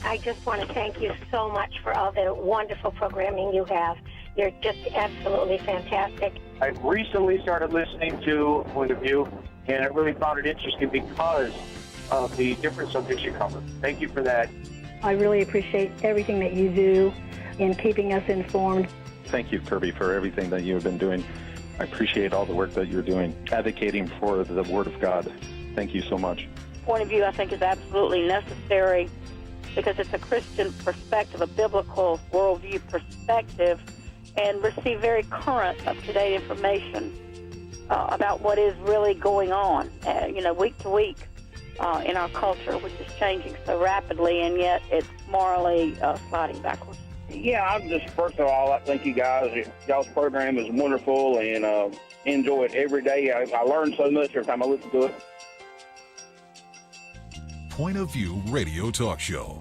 I just want to thank you so much for all the wonderful programming you have. You're just absolutely fantastic. I recently started listening to Point of View, and I really found it interesting because of the different subjects you cover. Thank you for that. I really appreciate everything that you do in keeping us informed. Thank you, Kerby, for everything that you have been doing. I appreciate all the work that you're doing, advocating for the Word of God. Thank you so much. Point of View, I think, is absolutely necessary because it's a Christian perspective, a biblical worldview perspective, and receive very current, up-to-date information about what is really going on, week to week in our culture, which is changing so rapidly, and yet it's morally sliding backwards. Yeah, I'm just, first of all, I thank you guys. Y'all's program is wonderful, and enjoy it every day. I learn so much every time I listen to it. Point of View Radio Talk Show.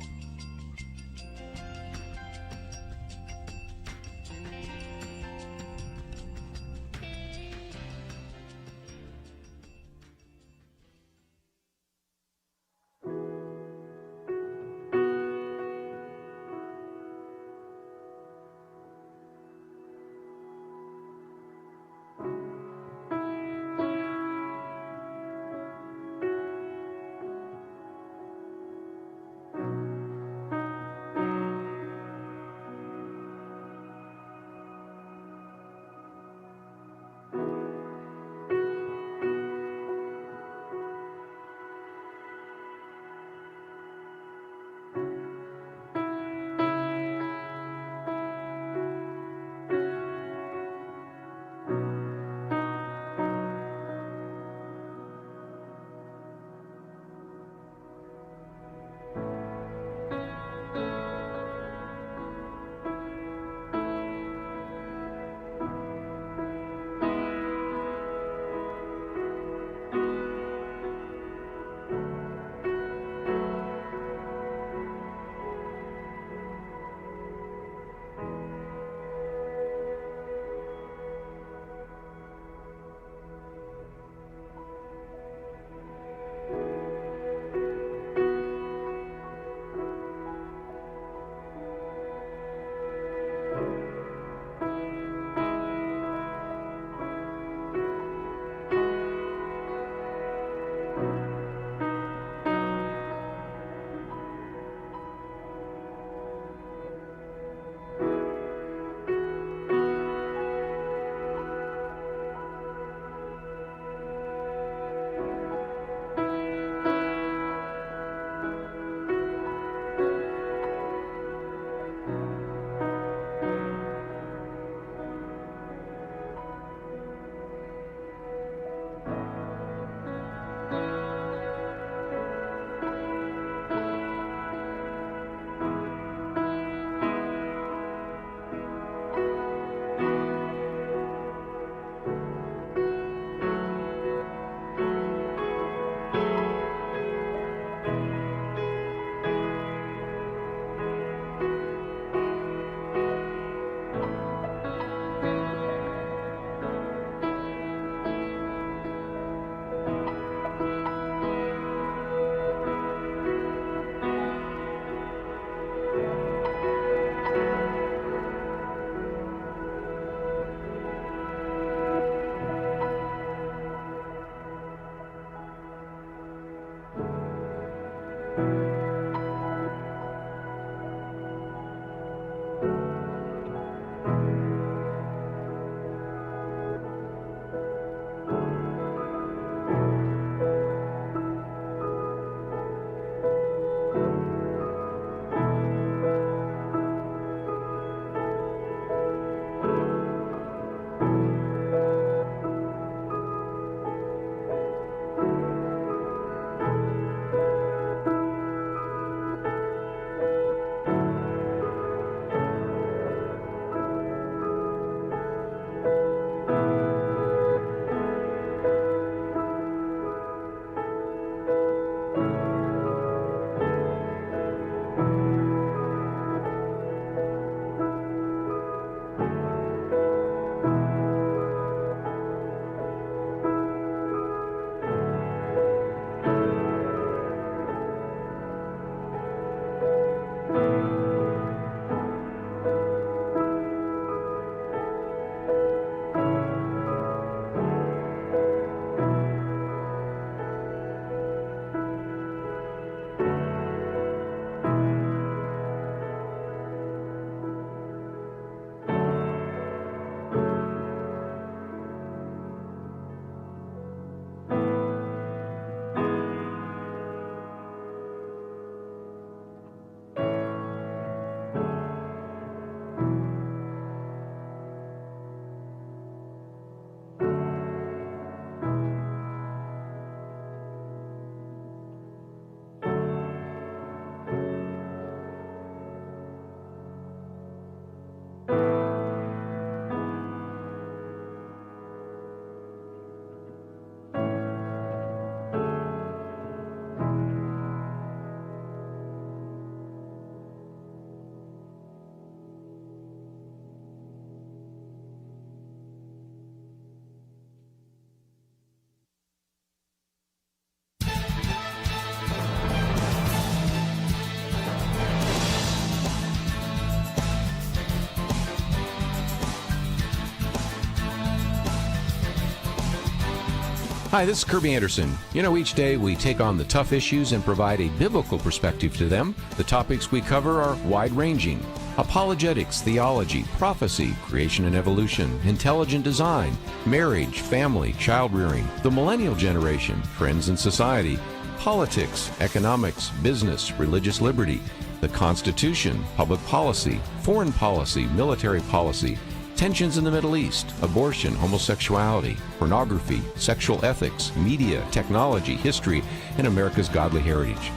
Hi, this is Kerby Anderson. You know, each day we take on the tough issues and provide a biblical perspective to them. The topics we cover are wide-ranging: apologetics, theology, prophecy, creation and evolution, intelligent design, marriage, family, child-rearing, the millennial generation, friends and society, politics, economics, business, religious liberty, the Constitution, public policy, foreign policy, military policy, tensions in the Middle East, abortion, homosexuality, pornography, sexual ethics, media, technology, history, and America's godly heritage.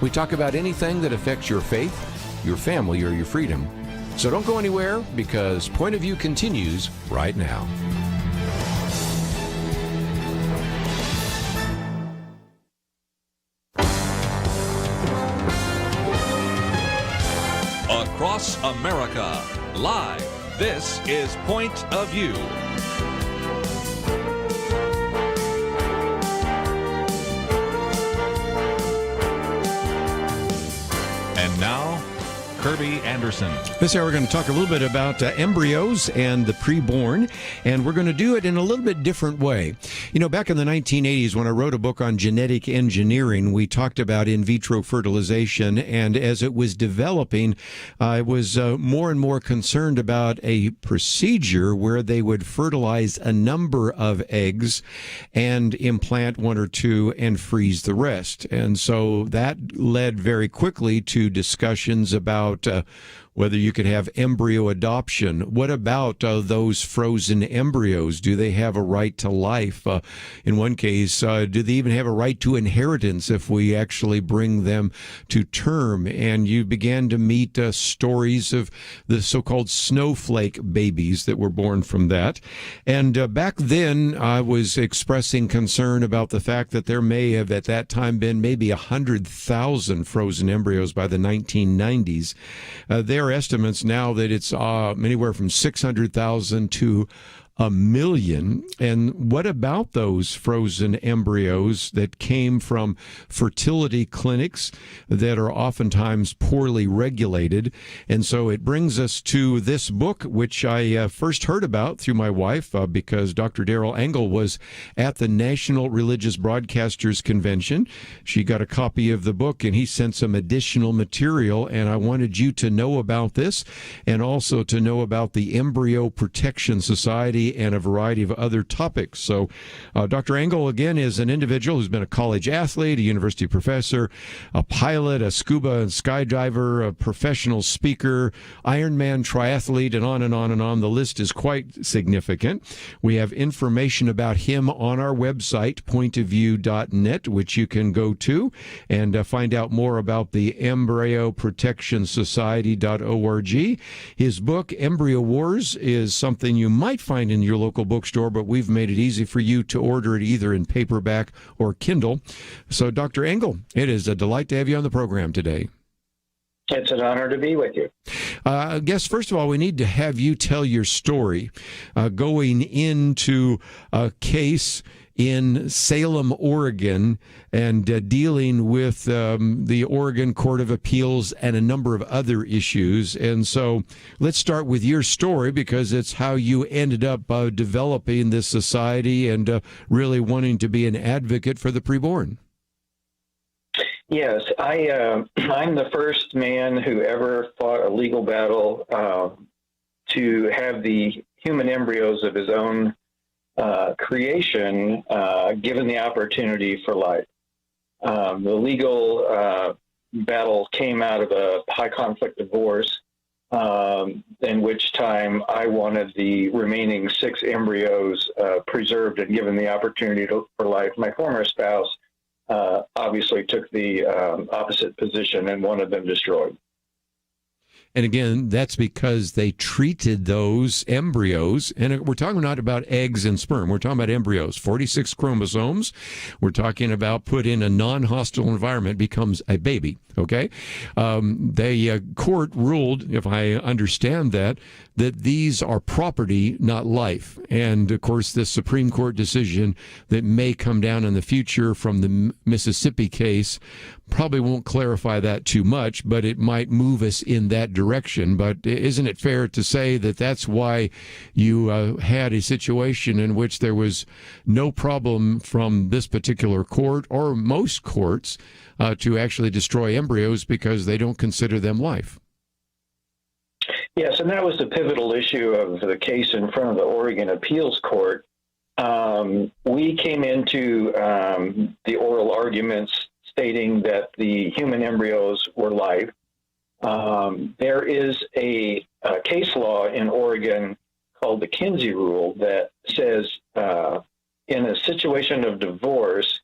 We talk about anything that affects your faith, your family, or your freedom. So don't go anywhere, because Point of View continues right now. Across America, live. This is Point of View. And now, Kerby Anderson. This hour we're going to talk a little bit about embryos and the preborn, and we're going to do it in a little bit different way. You know, back in the 1980s, when I wrote a book on genetic engineering, we talked about in vitro fertilization, and as it was developing, I was more and more concerned about a procedure where they would fertilize a number of eggs and implant one or two and freeze the rest. And so that led very quickly to discussions about whether you could have embryo adoption. What about those frozen embryos? Do they have a right to life? In one case, do they even have a right to inheritance if we actually bring them to term? And you began to meet stories of the so-called snowflake babies that were born from that. And back then, I was expressing concern about the fact that there may have at that time been maybe 100,000 frozen embryos by the 1990s. There are estimates now that it's anywhere from 600,000 to 1 million. And what about those frozen embryos that came from fertility clinics that are oftentimes poorly regulated? And so it brings us to this book, which I first heard about through my wife because Dr. Darrell Angle was at the National Religious Broadcasters Convention. She got a copy of the book, and he sent some additional material, and I wanted you to know about this and also to know about the Embryo Protection Society and a variety of other topics. So Dr. Angle, again, is an individual who's been a college athlete, a university professor, a pilot, a scuba and skydiver, a professional speaker, Ironman triathlete, and on and on and on. The list is quite significant. We have information about him on our website, pointofview.net, which you can go to and find out more about the Embryo Protection Society.org. His book, Embryo Wars, is something you might find in your local bookstore, but we've made it easy for you to order it either in paperback or Kindle. So, Dr. Angle, it is a delight to have you on the program today. It's an honor to be with you. I guess, first of all, we need to have you tell your story going into a case in Salem, Oregon, and dealing with the Oregon Court of Appeals and a number of other issues. And so let's start with your story, because it's how you ended up developing this society and really wanting to be an advocate for the preborn. Yes, I'm the first man who ever fought a legal battle to have the human embryos of his own creation given the opportunity for life. The legal battle came out of a high conflict divorce, in which time I wanted the remaining 6 embryos preserved and given the opportunity for life. My former spouse obviously took the opposite position and wanted them destroyed. And again, that's because they treated those embryos, and we're talking not about eggs and sperm, we're talking about embryos, 46 chromosomes. We're talking about put in a non-hostile environment, becomes a baby, okay? The court ruled, if I understand that these are property, not life. And, of course, this Supreme Court decision that may come down in the future from the Mississippi case probably won't clarify that too much, but it might move us in that direction. But isn't it fair to say that that's why you had a situation in which there was no problem from this particular court or most courts to actually destroy embryos because they don't consider them life? Yes, and that was the pivotal issue of the case in front of the Oregon Appeals Court. We came into the oral arguments stating that the human embryos were live. There is a case law in Oregon called the Kinsey Rule that says in a situation of divorce,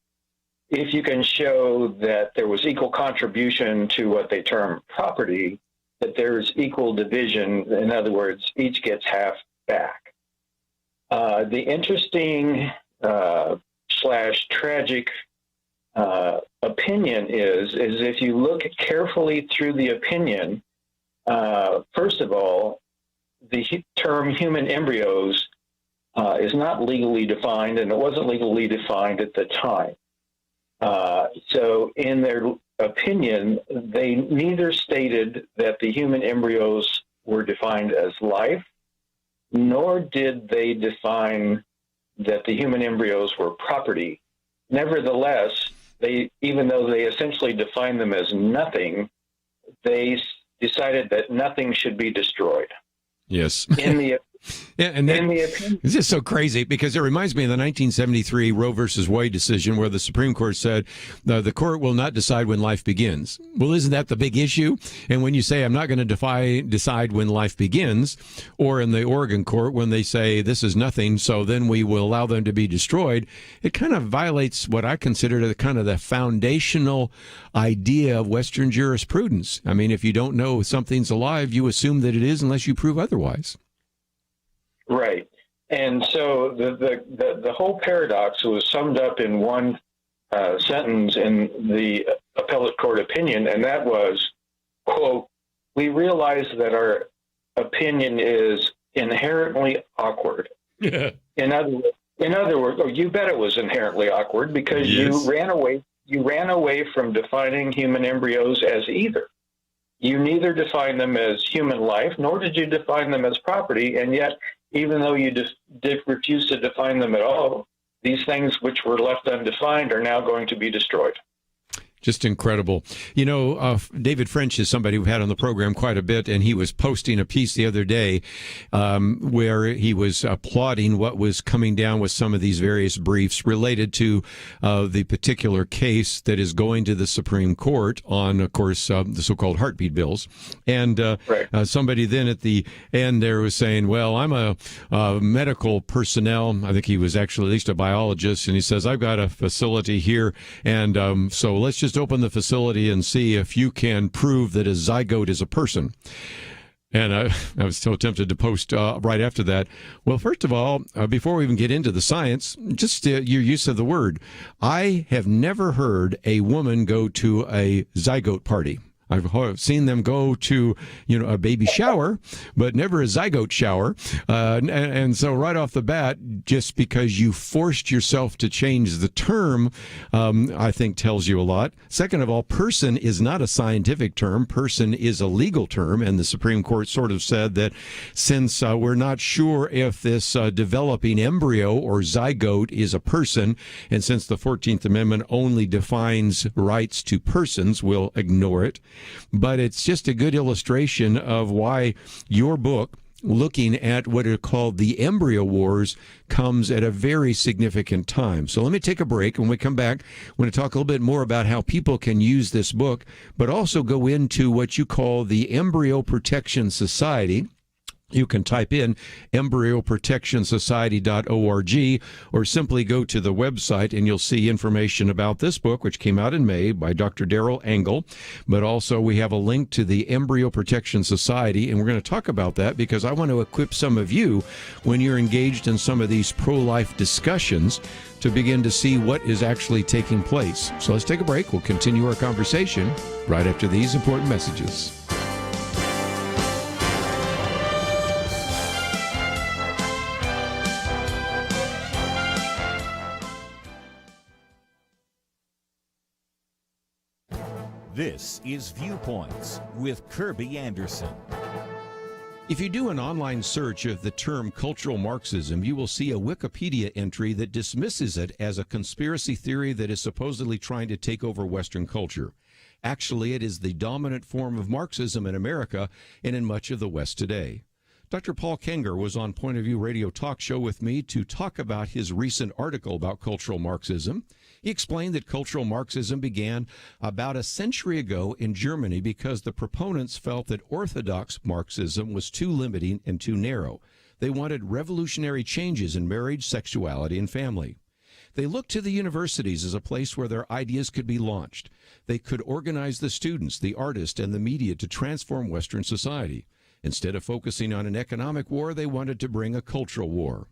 if you can show that there was equal contribution to what they term property, that there's equal division. In other words, each gets half back. The interesting / tragic opinion is if you look carefully through the opinion, first of all, the term human embryos is not legally defined, and it wasn't legally defined at the time. So in their opinion, they neither stated that the human embryos were defined as life, nor did they define that the human embryos were property. Nevertheless, even though they essentially defined them as nothing, they decided that nothing should be destroyed. Yes. In the Yeah, and it's just so crazy because it reminds me of the 1973 Roe versus Wade decision where the Supreme Court said the court will not decide when life begins. Well, isn't that the big issue? And when you say I'm not going to decide when life begins, or in the Oregon court when they say this is nothing, so then we will allow them to be destroyed, it kind of violates what I consider the kind of the foundational idea of Western jurisprudence. I mean, if you don't know if something's alive, you assume that it is unless you prove otherwise. Right. And so the whole paradox was summed up in one sentence in the appellate court opinion, and that was, quote, "We realize that our opinion is inherently awkward." Yeah. In other words, oh, you bet it was inherently awkward because Yes. you ran away from defining human embryos as either. You neither defined them as human life, nor did you define them as property, and yet even though you did refuse to define them at all, these things which were left undefined are now going to be destroyed. Just incredible. You know, David French is somebody we've had on the program quite a bit, and he was posting a piece the other day where he was applauding what was coming down with some of these various briefs related to the particular case that is going to the Supreme Court on, of course, the so-called heartbeat bills. And somebody then at the end there was saying, well, I'm a medical personnel. I think he was actually at least a biologist, and he says, I've got a facility here, and so let's just open the facility and see if you can prove that a zygote is a person. And I was so tempted to post right after that. Well, first of all, before we even get into the science, just your use of the word. I have never heard a woman go to a zygote party. I've seen them go to, a baby shower, but never a zygote shower. And so right off the bat, just because you forced yourself to change the term, I think tells you a lot. Second of all, person is not a scientific term. Person is a legal term. And the Supreme Court sort of said that since we're not sure if this developing embryo or zygote is a person, and since the 14th Amendment only defines rights to persons, we'll ignore it. But it's just a good illustration of why your book, looking at what are called the Embryo Wars, comes at a very significant time. So let me take a break. When we come back, we're going to talk a little bit more about how people can use this book, but also go into what you call the Embryo Protection Society. You can type in embryoprotectionsociety.org or simply go to the website and you'll see information about this book, which came out in May by Dr. Darrell Angle. But also we have a link to the Embryo Protection Society, and we're going to talk about that because I want to equip some of you when you're engaged in some of these pro-life discussions to begin to see what is actually taking place. So let's take a break. We'll continue our conversation right after these important messages. This is Viewpoints with Kerby Anderson. If you do an online search of the term cultural Marxism, you will see a Wikipedia entry that dismisses it as a conspiracy theory that is supposedly trying to take over Western culture. Actually, it is the dominant form of Marxism in America and in much of the West today. Dr. Paul Kenger was on Point of View Radio Talk Show with me to talk about his recent article about cultural Marxism. He explained that cultural Marxism began about a century ago in Germany because the proponents felt that orthodox Marxism was too limiting and too narrow. They wanted revolutionary changes in marriage, sexuality, and family. They looked to the universities as a place where their ideas could be launched. They could organize the students, the artists, and the media to transform Western society. Instead of focusing on an economic war, they wanted to bring a cultural war.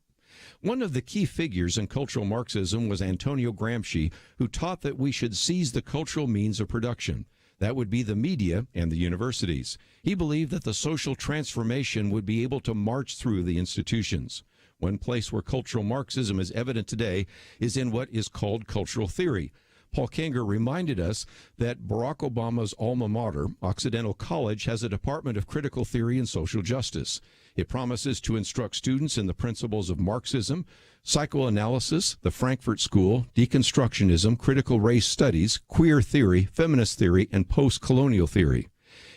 One of the key figures in cultural Marxism was Antonio Gramsci, who taught that we should seize the cultural means of production. That would be the media and the universities. He believed that the social transformation would be able to march through the institutions. One place where cultural Marxism is evident today is in what is called cultural theory. Paul Kenger reminded us that Barack Obama's alma mater, Occidental College, has a Department of Critical Theory and Social Justice. It promises to instruct students in the principles of Marxism, psychoanalysis, the Frankfurt School, deconstructionism, critical race studies, queer theory, feminist theory, and post-colonial theory.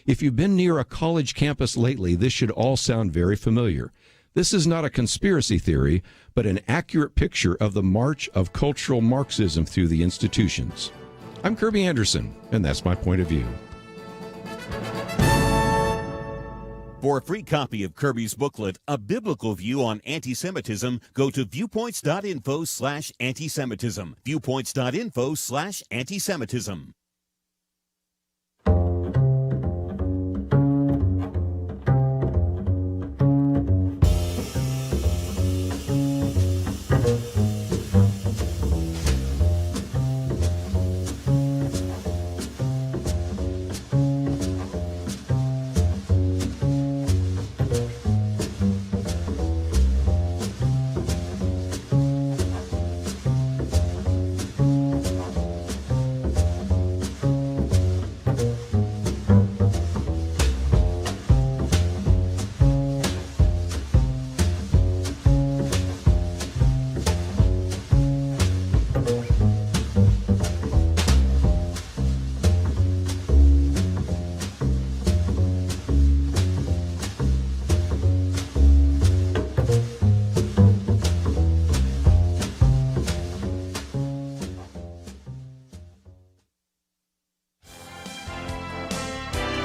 If you've been near a college campus lately, this should all sound very familiar. This is not a conspiracy theory, but an accurate picture of the march of cultural Marxism through the institutions. I'm Kerby Anderson, and that's my point of view. For a free copy of Kerby's booklet, A Biblical View on Anti-Semitism, go to viewpoints.info/antisemitism. Viewpoints.info/antisemitism.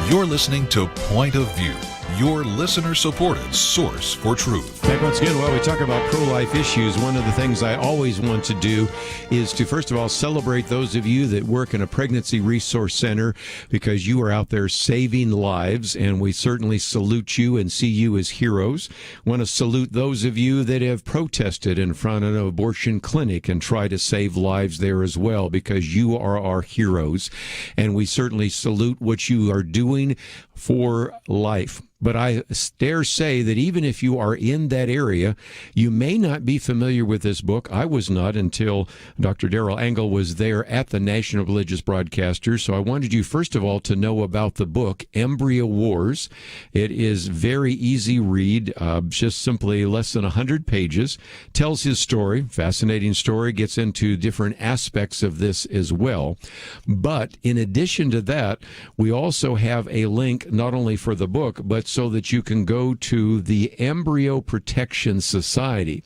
You're listening to Point of View, your listener-supported source for truth. Back once again, while we talk about pro-life issues, one of the things I always want to do is to, first of all, celebrate those of you that work in a pregnancy resource center, because you are out there saving lives, and we certainly salute you and see you as heroes. Want to salute those of you that have protested in front of an abortion clinic and try to save lives there as well, because you are our heroes, and we certainly salute what you are doing for life. But I dare say that even if you are in that area, you may not be familiar with this book. I was not until Dr. Darrell Angle was there at the National Religious Broadcaster. So I wanted you, first of all, to know about the book, Embryo Wars. It is very easy read, just simply less than 100 pages. Tells his story, fascinating story, gets into different aspects of this as well. But in addition to that, we also have a link not only for the book, but so that you can go to the Embryo Protection Society.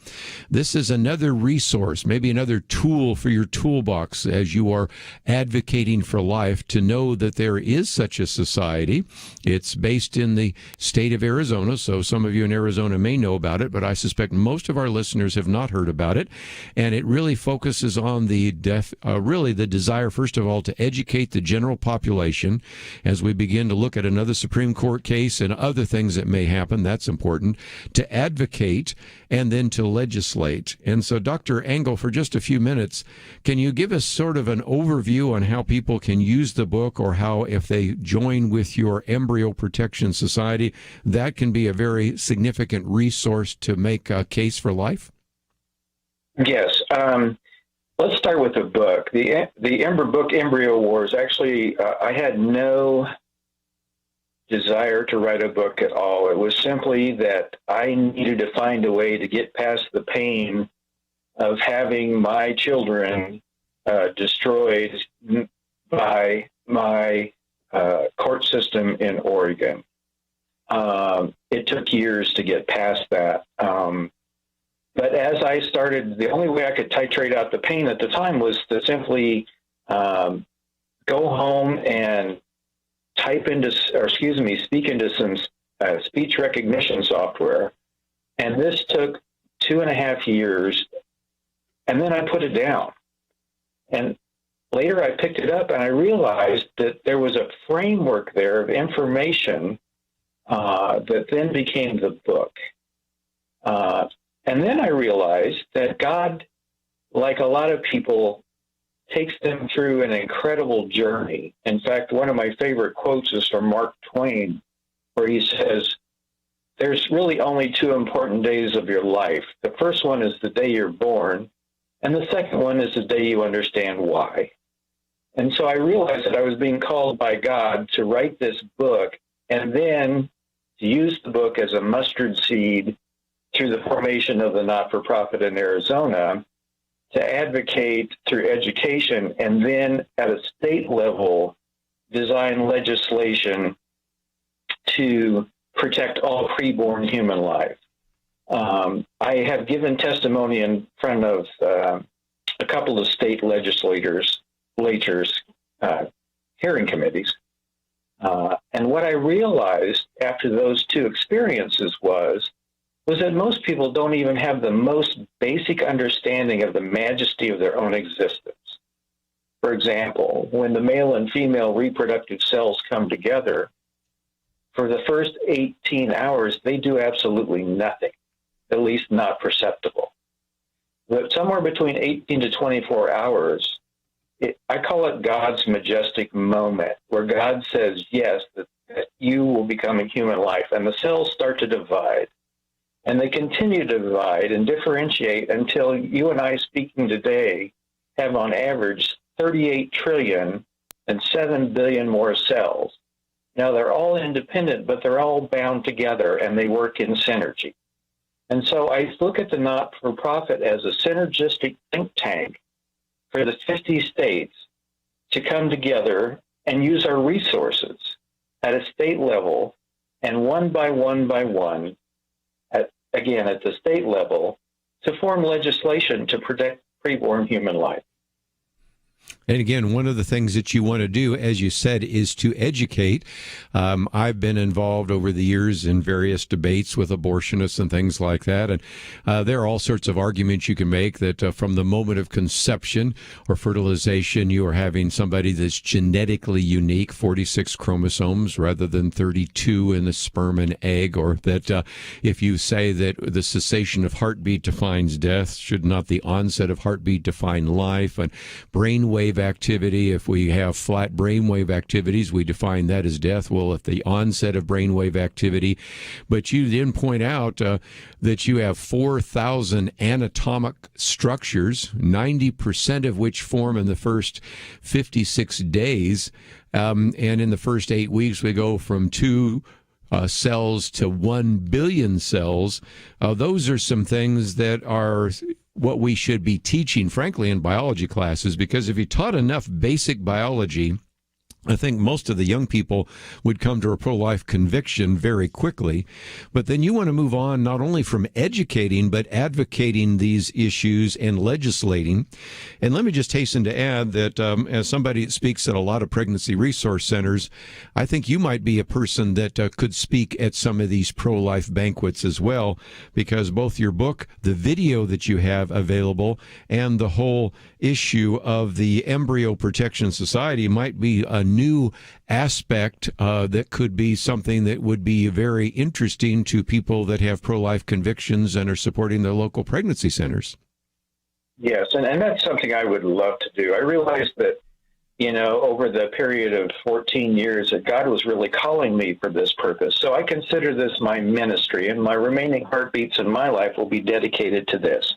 This is another resource, maybe another tool for your toolbox as you are advocating for life, to know that there is such a society. It's based in the state of Arizona, so some of you in Arizona may know about it, but I suspect most of our listeners have not heard about it. And it really focuses on the desire, first of all, to educate the general population as we begin to look at another Supreme Court case and other things that may happen. That's important, to advocate and then to legislate. And so, Dr. Angle, for just a few minutes, can you give us sort of an overview on how people can use the book, or how, if they join with your Embryo Protection Society, that can be a very significant resource to make a case for life? Yes. let's start with the book. The book, Embryo Wars, actually, I had no desire to write a book at all. It was simply that I needed to find a way to get past the pain of having my children destroyed by my court system in Oregon. It took years to get past that. But as I started, the only way I could titrate out the pain at the time was to simply go home and speak into some speech recognition software. And this took 2.5 years. And then I put it down. And later I picked it up and I realized that there was a framework there of information that then became the book. And then I realized that God, like a lot of people, takes them through an incredible journey. In fact, one of my favorite quotes is from Mark Twain, where he says, there's really only 2 important days of your life. The first one is the day you're born, and the second one is the day you understand why. And so I realized that I was being called by God to write this book and then to use the book as a mustard seed through the formation of the not-for-profit in Arizona to advocate through education and then at a state level design legislation to protect all preborn human life. I have given testimony in front of a couple of state legislators, hearing committees. And what I realized after those 2 experiences was that most people don't even have the most basic understanding of the majesty of their own existence. For example, when the male and female reproductive cells come together, for the first 18 hours, they do absolutely nothing, at least not perceptible. But somewhere between 18 to 24 hours, I call it God's majestic moment, where God says, yes, that you will become a human life, and the cells start to divide. And they continue to divide and differentiate until you and I speaking today have on average 38 trillion and 7 billion more cells. Now they're all independent, but they're all bound together and they work in synergy. And so I look at the not-for-profit as a synergistic think tank for the 50 states to come together and use our resources at a state level and one by one, again, at the state level, to form legislation to protect preborn human life. And again, one of the things that you want to do, as you said, is to educate. I've been involved over the years in various debates with abortionists and things like that. And there are all sorts of arguments you can make that from the moment of conception or fertilization, you are having somebody that's genetically unique, 46 chromosomes rather than 32 in the sperm and egg, or that if you say that the cessation of heartbeat defines death, should not the onset of heartbeat define life? And brainwave activity, if we have flat brainwave activities, we define that as death. Well, at the onset of brainwave activity, but you then point out that you have 4,000 anatomic structures, 90% of which form in the first 56 days, and in the first 8 weeks we go from 2 cells to 1 billion cells. Those are some things that are what we should be teaching, frankly, in biology classes, because if you taught enough basic biology, I think most of the young people would come to a pro-life conviction very quickly. But then you want to move on not only from educating, but advocating these issues and legislating. And let me just hasten to add that as somebody that speaks at a lot of pregnancy resource centers, I think you might be a person that could speak at some of these pro-life banquets as well, because both your book, the video that you have available, and the whole issue of the Embryo Protection Society might be a new aspect that could be something that would be very interesting to people that have pro-life convictions and are supporting their local pregnancy centers. Yes, and that's something I would love to do. I realized that, over the period of 14 years that God was really calling me for this purpose. So I consider this my ministry, and my remaining heartbeats in my life will be dedicated to this.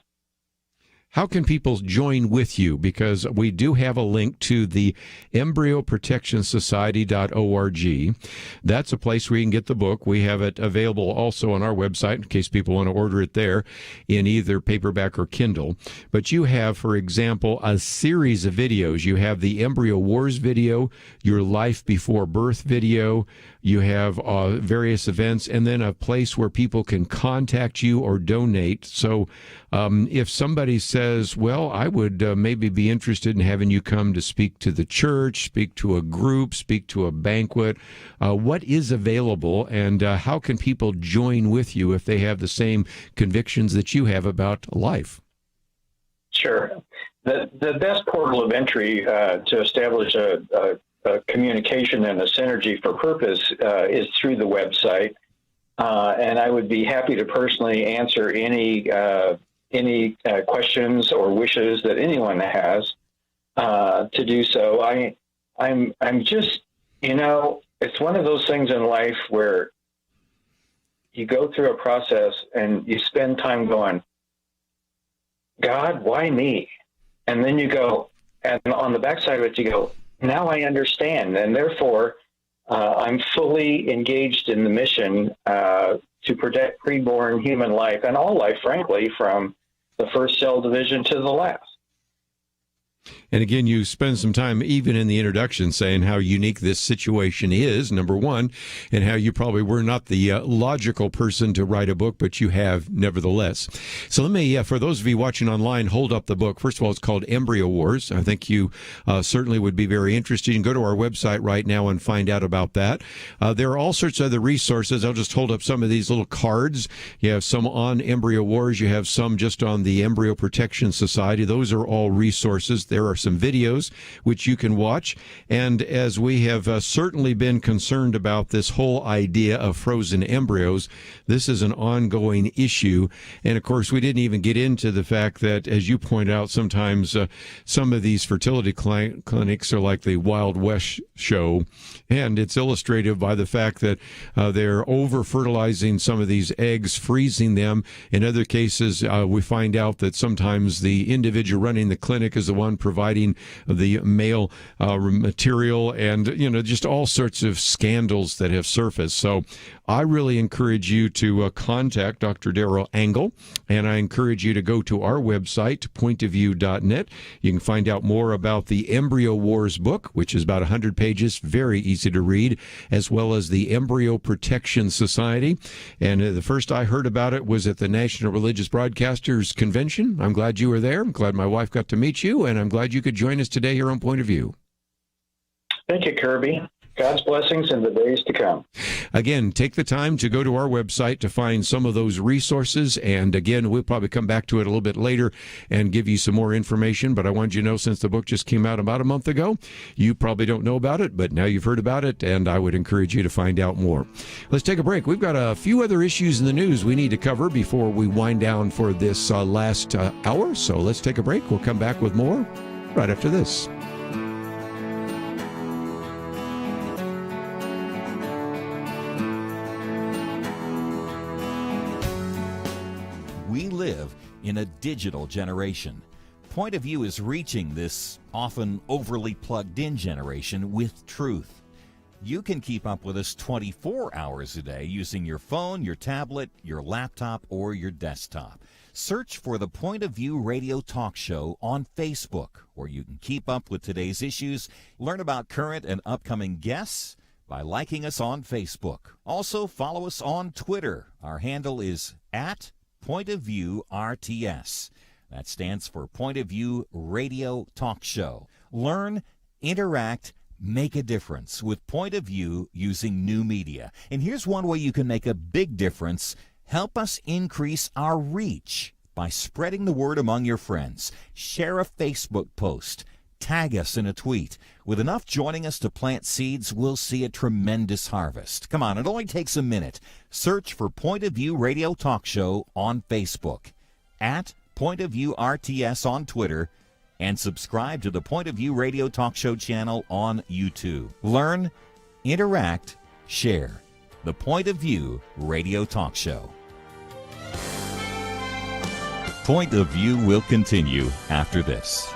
how can people join with you? Because we do have a link to the embryoprotectionsociety.org. That's a place where you can get the book. We have it available also on our website in case people want to order it there in either paperback or Kindle. But you have, for example, a series of videos. You have the Embryo Wars video, your life before birth video. You have various events, and then a place where people can contact you or donate. So if somebody says, well, I would maybe be interested in having you come to speak to the church, speak to a group, speak to a banquet, what is available, and how can people join with you if they have the same convictions that you have about life? Sure. The best portal of entry to establish a communication and a synergy for purpose is through the website. And I would be happy to personally answer any questions or wishes that anyone has to do so. I'm just, it's one of those things in life where you go through a process and you spend time going, God, why me? And then you go, and on the backside of it, you go, now I understand, and therefore I'm fully engaged in the mission to protect preborn human life and all life, frankly, from the first cell division to the last. And again, you spend some time even in the introduction saying how unique this situation is, number one, and how you probably were not the logical person to write a book, but you have nevertheless. So let me, for those of you watching online, hold up the book. First of all, it's called Embryo Wars. I think you certainly would be very interested. You can go to our website right now and find out about that. There are all sorts of other resources. I'll just hold up some of these little cards. You have some on Embryo Wars. You have some just on the Embryo Protection Society. Those are all resources. There are some videos which you can watch. And as we have certainly been concerned about this whole idea of frozen embryos, this is an ongoing issue. And of course, we didn't even get into the fact that, as you point out, sometimes some of these fertility clinics are like the Wild West show. And it's illustrative by the fact that they're over-fertilizing some of these eggs, freezing them. In other cases, we find out that sometimes the individual running the clinic is the one providing the male material, and just all sorts of scandals that have surfaced. So I really encourage you to contact Dr. Darrell Angle, and I encourage you to go to our website, pointofview.net. You can find out more about the Embryo Wars book, which is about 100 pages, very easy to read, as well as the Embryo Protection Society. And the first I heard about it was at the National Religious Broadcasters Convention. I'm glad you were there. I'm glad my wife got to meet you, and I'm glad you could join us today here on Point of View. Thank you, Kerby. God's blessings in the days to come. Again, take the time to go to our website to find some of those resources. And again, we'll probably come back to it a little bit later and give you some more information. But I wanted you to know, since the book just came out about a month ago, you probably don't know about it, but now you've heard about it, and I would encourage you to find out more. Let's take a break. We've got a few other issues in the news we need to cover before we wind down for this last hour. So let's take a break. We'll come back with more right after this. We live in a digital generation. Point of View is reaching this often overly plugged-in generation with truth. You can keep up with us 24 hours a day using your phone, your tablet, your laptop, or your desktop. Search for the Point of View Radio Talk Show on Facebook, where you can keep up with today's issues, learn about current and upcoming guests by liking us on Facebook. Also, follow us on Twitter. Our handle is @PointOfViewRTS. That stands for Point of View Radio Talk Show. Learn, interact, make a difference with Point of View using new media. And here's one way you can make a big difference. Help us increase our reach by spreading the word among your friends. Share a Facebook post. Tag us in a tweet. With enough joining us to plant seeds, we'll see a tremendous harvest. Come on, it only takes a minute. Search for Point of View Radio Talk Show on Facebook, @PointOfViewRTS on Twitter, and subscribe to the Point of View Radio Talk Show channel on YouTube. Learn, interact, share. The Point of View Radio Talk Show. Point of View will continue after this.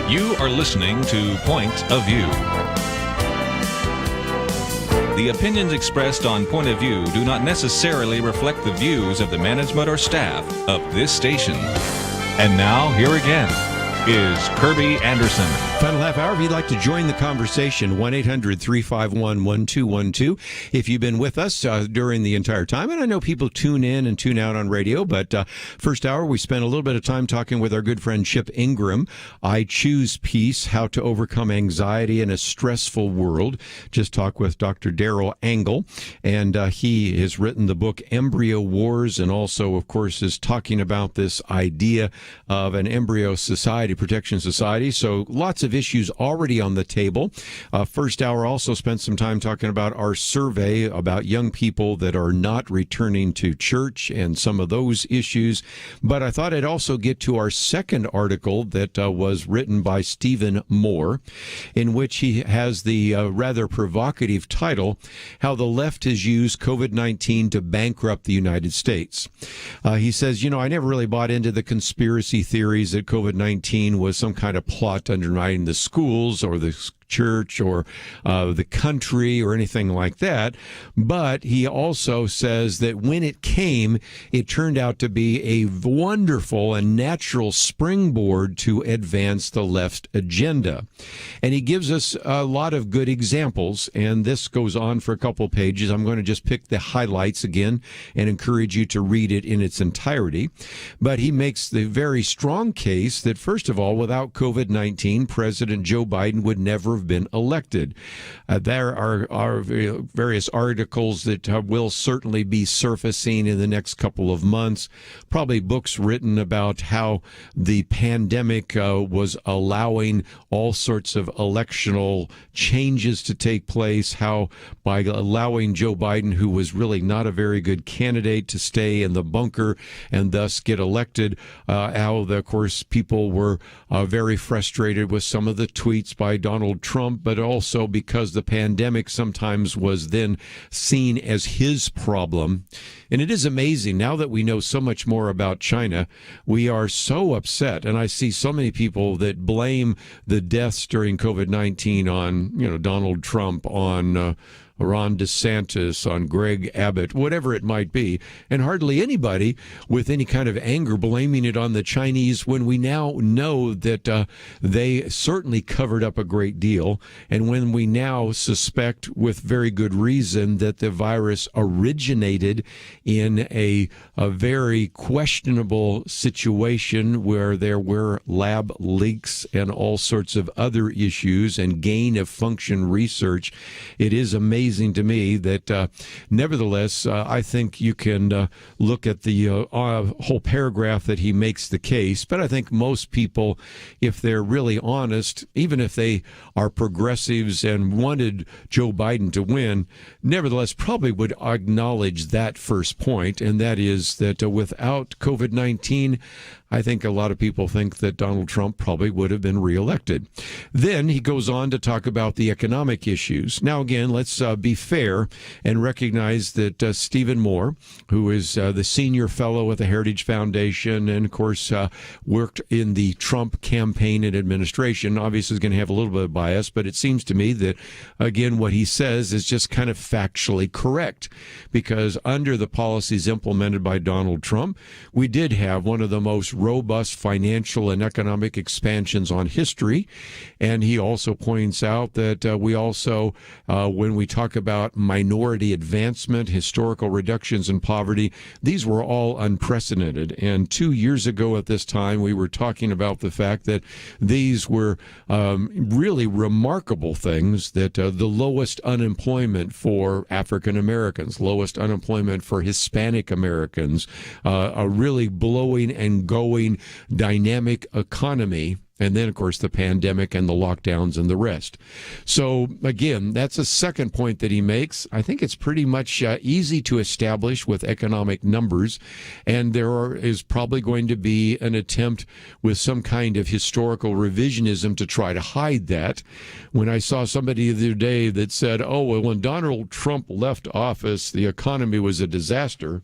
You are listening to Point of View. The opinions expressed on Point of View do not necessarily reflect the views of the management or staff of this station. And now, here again is Kerby Anderson. Final half hour. If you'd like to join the conversation, 1-800-351-1212. If you've been with us during the entire time, and I know people tune in and tune out on radio, but first hour we spent a little bit of time talking with our good friend Chip Ingram. I Choose Peace, How to Overcome Anxiety in a Stressful World. Just talked with Dr. Darrell Angle, and he has written the book Embryo Wars, and also, of course, is talking about this idea of an embryo society, protection society. So lots of of issues already on the table. First hour also spent some time talking about our survey about young people that are not returning to church and some of those issues. But I thought I'd also get to our second article that was written by Stephen Moore, in which he has the rather provocative title, How the Left Has Used COVID-19 to Bankrupt the United States. He says, I never really bought into the conspiracy theories that COVID-19 was some kind of plot undermining the schools or the church or the country or anything like that. But he also says that when it came, it turned out to be a wonderful and natural springboard to advance the left agenda. And he gives us a lot of good examples, and this goes on for a couple pages. I'm going to just pick the highlights again and encourage you to read it in its entirety. But he makes the very strong case that, first of all, without COVID-19, President Joe Biden would never have been elected. There are various articles that will certainly be surfacing in the next couple of months, probably books written about how the pandemic was allowing all sorts of electional changes to take place, how by allowing Joe Biden, who was really not a very good candidate, to stay in the bunker and thus get elected, how, of course, people were very frustrated with some of the tweets by Donald Trump, but also because the pandemic sometimes was then seen as his problem. And it is amazing, now that we know so much more about China, we are so upset. And I see so many people that blame the deaths during COVID-19 on, Donald Trump, on Ron DeSantis, on Greg Abbott, whatever it might be, and hardly anybody with any kind of anger blaming it on the Chinese when we now know that they certainly covered up a great deal, and when we now suspect with very good reason that the virus originated in a very questionable situation where there were lab leaks and all sorts of other issues and gain of function research. It is amazing to me that nevertheless, I think you can look at the whole paragraph that he makes the case, but I think most people, if they're really honest, even if they are progressives and wanted Joe Biden to win, nevertheless probably would acknowledge that first point, and that is that without COVID-19, I think a lot of people think that Donald Trump probably would have been reelected. Then he goes on to talk about the economic issues. Now, again, let's be fair and recognize that Stephen Moore, who is the senior fellow at the Heritage Foundation and, of course, worked in the Trump campaign and administration, obviously is going to have a little bit of bias, but it seems to me that, again, what he says is just kind of factually correct, because under the policies implemented by Donald Trump, we did have one of the most robust financial and economic expansions on history. And he also points out that we also, when we talk about minority advancement, historical reductions in poverty, these were all unprecedented. And 2 years ago at this time, we were talking about the fact that these were really remarkable things, that the lowest unemployment for African Americans, lowest unemployment for Hispanic Americans, a really blowing and going dynamic economy, and then, of course, the pandemic and the lockdowns and the rest. So, again, that's a second point that he makes. I think it's pretty much easy to establish with economic numbers, and is probably going to be an attempt with some kind of historical revisionism to try to hide that. When I saw somebody the other day that said, when Donald Trump left office, the economy was a disaster,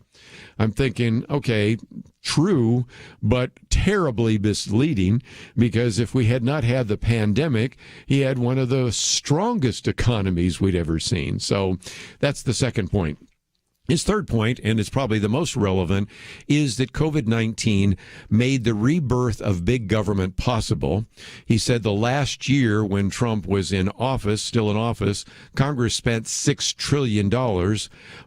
I'm thinking, okay, true, but terribly misleading, because if we had not had the pandemic, he had one of the strongest economies we'd ever seen. So that's the second point. His third point, and it's probably the most relevant, is that COVID-19 made the rebirth of big government possible. He said the last year when Trump was in office, still in office, Congress spent $6 trillion.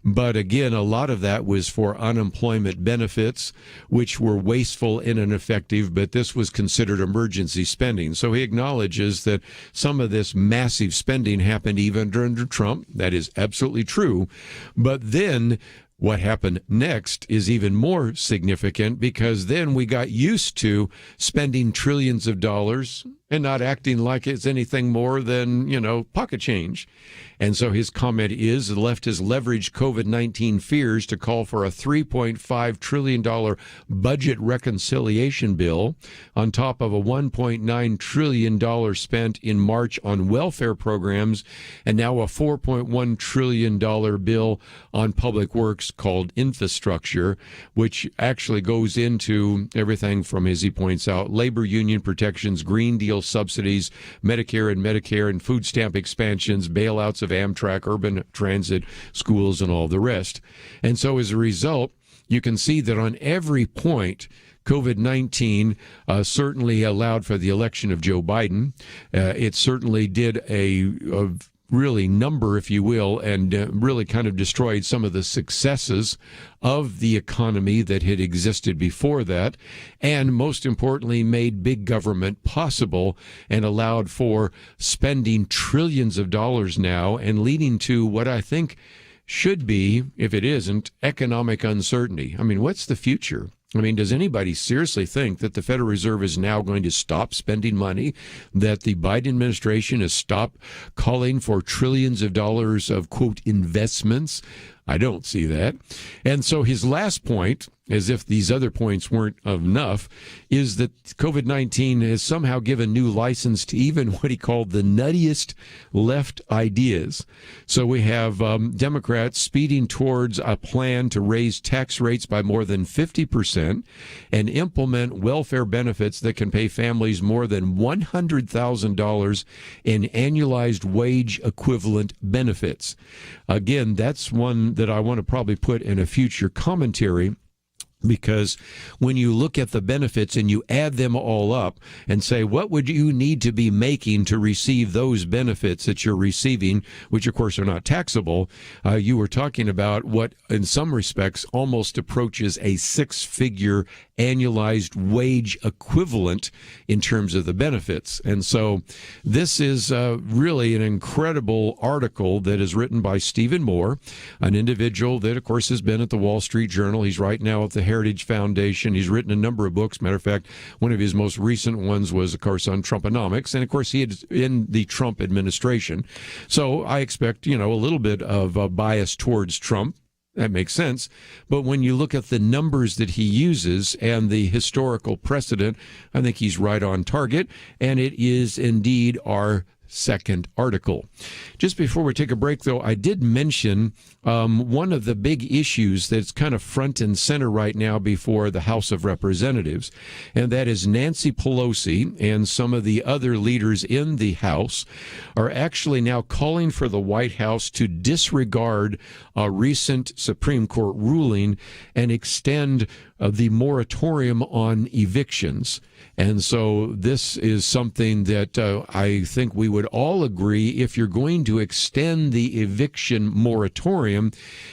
But again, a lot of that was for unemployment benefits, which were wasteful and ineffective, but this was considered emergency spending. So he acknowledges that some of this massive spending happened even under Trump. That is absolutely true. But then what happened next is even more significant, because then we got used to spending trillions of dollars and not acting like it's anything more than, pocket change. And so his comment is the left has leveraged COVID-19 fears to call for a $3.5 trillion budget reconciliation bill on top of a $1.9 trillion spent in March on welfare programs and now a $4.1 trillion bill on public works called infrastructure, which actually goes into everything from, as he points out, labor union protections, Green Deal subsidies, Medicare and food stamp expansions, bailouts of Amtrak, urban transit, schools, and all the rest. And so as a result, you can see that on every point, COVID-19 certainly allowed for the election of Joe Biden. It certainly did a really number, if you will, and really kind of destroyed some of the successes of the economy that had existed before that, and most importantly, made big government possible and allowed for spending trillions of dollars now and leading to what I think should be, if it isn't, economic uncertainty. I mean, what's the future? I mean, does anybody seriously think that the Federal Reserve is now going to stop spending money, that the Biden administration has stopped calling for trillions of dollars of, quote, investments? I don't see that. And so his last point, as if these other points weren't enough, is that COVID-19 has somehow given new license to even what he called the nuttiest left ideas. So we have Democrats speeding towards a plan to raise tax rates by more than 50% and implement welfare benefits that can pay families more than $100,000 in annualized wage equivalent benefits. Again, that's one that I want to probably put in a future commentary, because when you look at the benefits and you add them all up and say, what would you need to be making to receive those benefits that you're receiving, which of course are not taxable, you were talking about what in some respects almost approaches a six-figure annualized wage equivalent in terms of the benefits. And so this is really an incredible article that is written by Stephen Moore, an individual that, of course, has been at the Wall Street Journal. He's right now at the Heritage Foundation. He's written a number of books. Matter of fact, one of his most recent ones was, of course, on Trumponomics. And, of course, he is in the Trump administration. So I expect, a little bit of a bias towards Trump. That makes sense. But when you look at the numbers that he uses and the historical precedent, I think he's right on target. And it is indeed our second article. Just before we take a break, though, I did mention one of the big issues that's kind of front and center right now before the House of Representatives, and that is Nancy Pelosi and some of the other leaders in the House are actually now calling for the White House to disregard a recent Supreme Court ruling and extend the moratorium on evictions. And so this is something that I think we would all agree, if you're going to extend the eviction moratorium,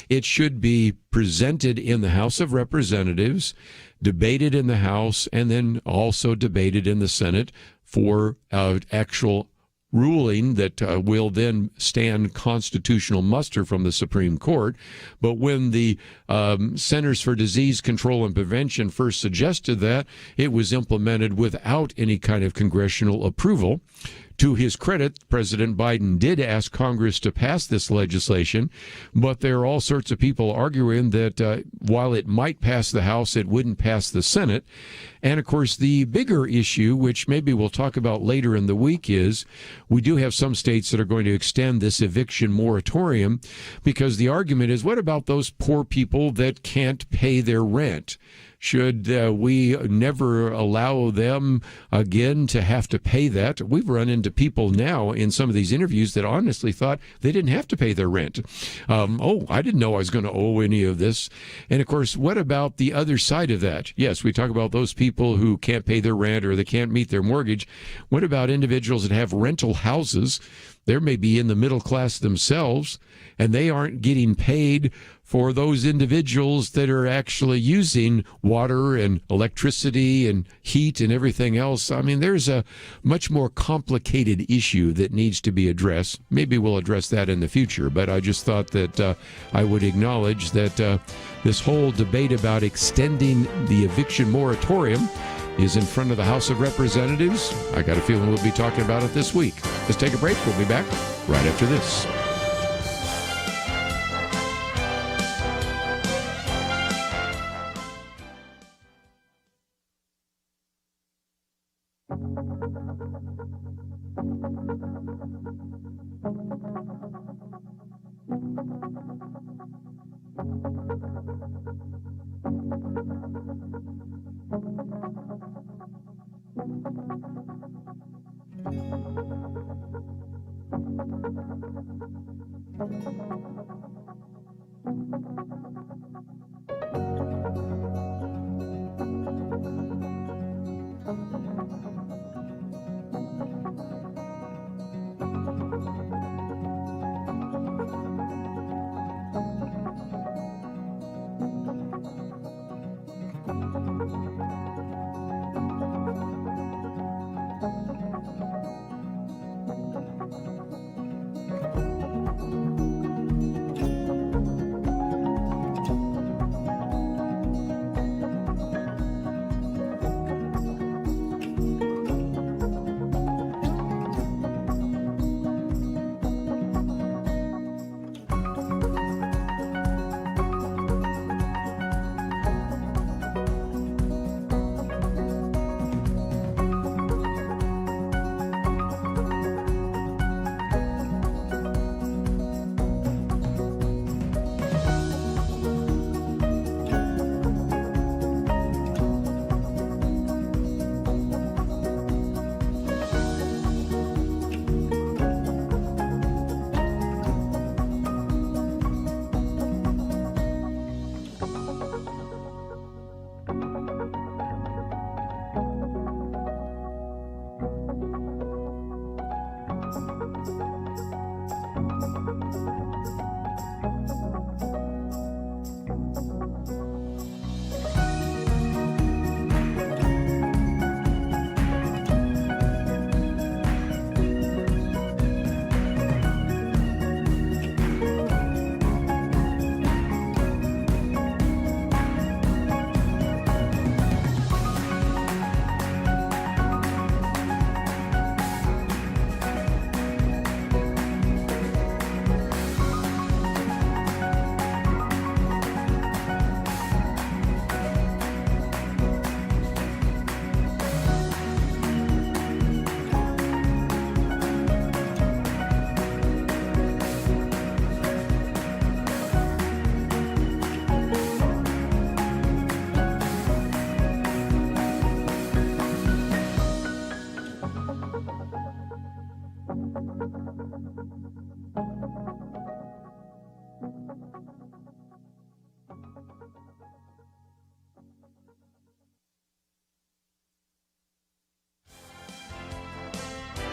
it should be presented in the House of Representatives, debated in the House, and then also debated in the Senate for actual ruling that will then stand constitutional muster from the Supreme Court. But when the Centers for Disease Control and Prevention first suggested that, it was implemented without any kind of congressional approval. To his credit, President Biden did ask Congress to pass this legislation, but there are all sorts of people arguing that while it might pass the House, it wouldn't pass the Senate. And, of course, the bigger issue, which maybe we'll talk about later in the week, is we do have some states that are going to extend this eviction moratorium, because the argument is, what about those poor people that can't pay their rent? Should we never allow them again to have to pay that? We've run into people now in some of these interviews that honestly thought they didn't have to pay their rent. I didn't know I was going to owe any of this. And, of course, what about the other side of that? Yes, we talk about those people who can't pay their rent or they can't meet their mortgage. What about individuals that have rental houses? They may be in the middle class themselves, and they aren't getting paid for those individuals that are actually using water and electricity and heat and everything else. I mean, there's a much more complicated issue that needs to be addressed. Maybe we'll address that in the future, but I just thought that I would acknowledge that this whole debate about extending the eviction moratorium is in front of the House of Representatives. I got a feeling we'll be talking about it this week. Let's take a break. We'll be back right after this.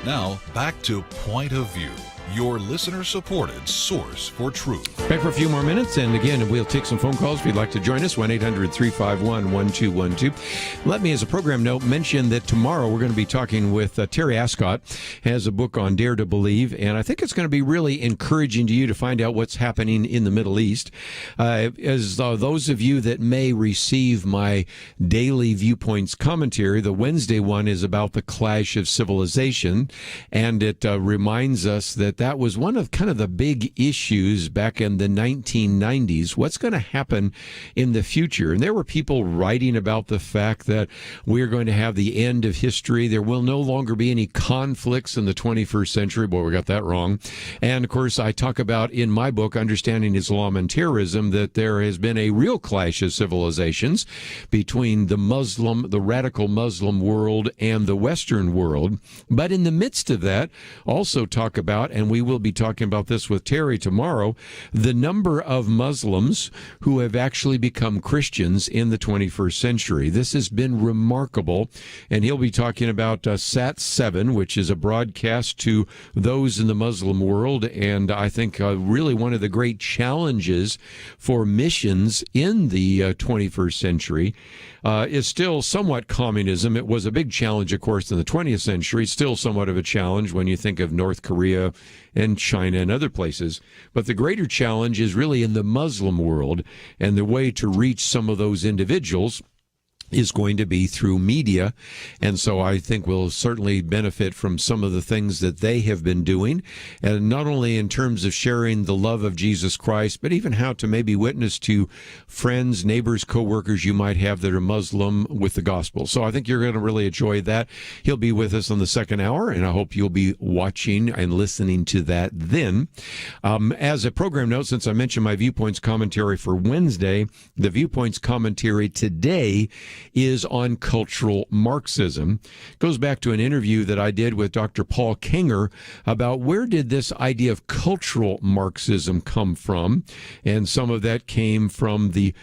Now, back to Point of View, your listener-supported source for truth. Back for a few more minutes, and again, we'll take some phone calls if you'd like to join us, 1-800-351-1212. Let me, as a program note, mention that tomorrow we're going to be talking with Terry Ascott, has a book on Dare to Believe, and I think it's going to be really encouraging to you to find out what's happening in the Middle East. As those of you that may receive my daily Viewpoints commentary, the Wednesday one is about the clash of civilization, and it reminds us that was one of kind of the big issues back in the 1990s. What's going to happen in the future? And there were people writing about the fact that we're going to have the end of history. There will no longer be any conflicts in the 21st century. Boy, we got that wrong. And of course, I talk about in my book, Understanding Islam and Terrorism, that there has been a real clash of civilizations between the radical Muslim world and the Western world. But in the midst of that, also talk about, and we will be talking about this with Terry tomorrow, the number of Muslims who have actually become Christians in the 21st century. This has been remarkable, and he'll be talking about Sat7, which is a broadcast to those in the Muslim world, and I think really one of the great challenges for missions in the 21st century is still somewhat communism. It was a big challenge, of course, in the 20th century, still somewhat of a challenge when you think of North Korea and China and other places. But the greater challenge is really in the Muslim world, and the way to reach some of those individuals is going to be through media. And so I think we'll certainly benefit from some of the things that they have been doing, and not only in terms of sharing the love of Jesus Christ, but even how to maybe witness to friends, neighbors, coworkers you might have that are Muslim with the gospel. So I think you're going to really enjoy that. He'll be with us on the second hour, and I hope you'll be watching and listening to that then. As a program note, since I mentioned my Viewpoints commentary for Wednesday, the Viewpoints commentary today is on cultural Marxism. It goes back to an interview that I did with Dr. Paul Kenger about where did this idea of cultural Marxism come from, and some of that came from the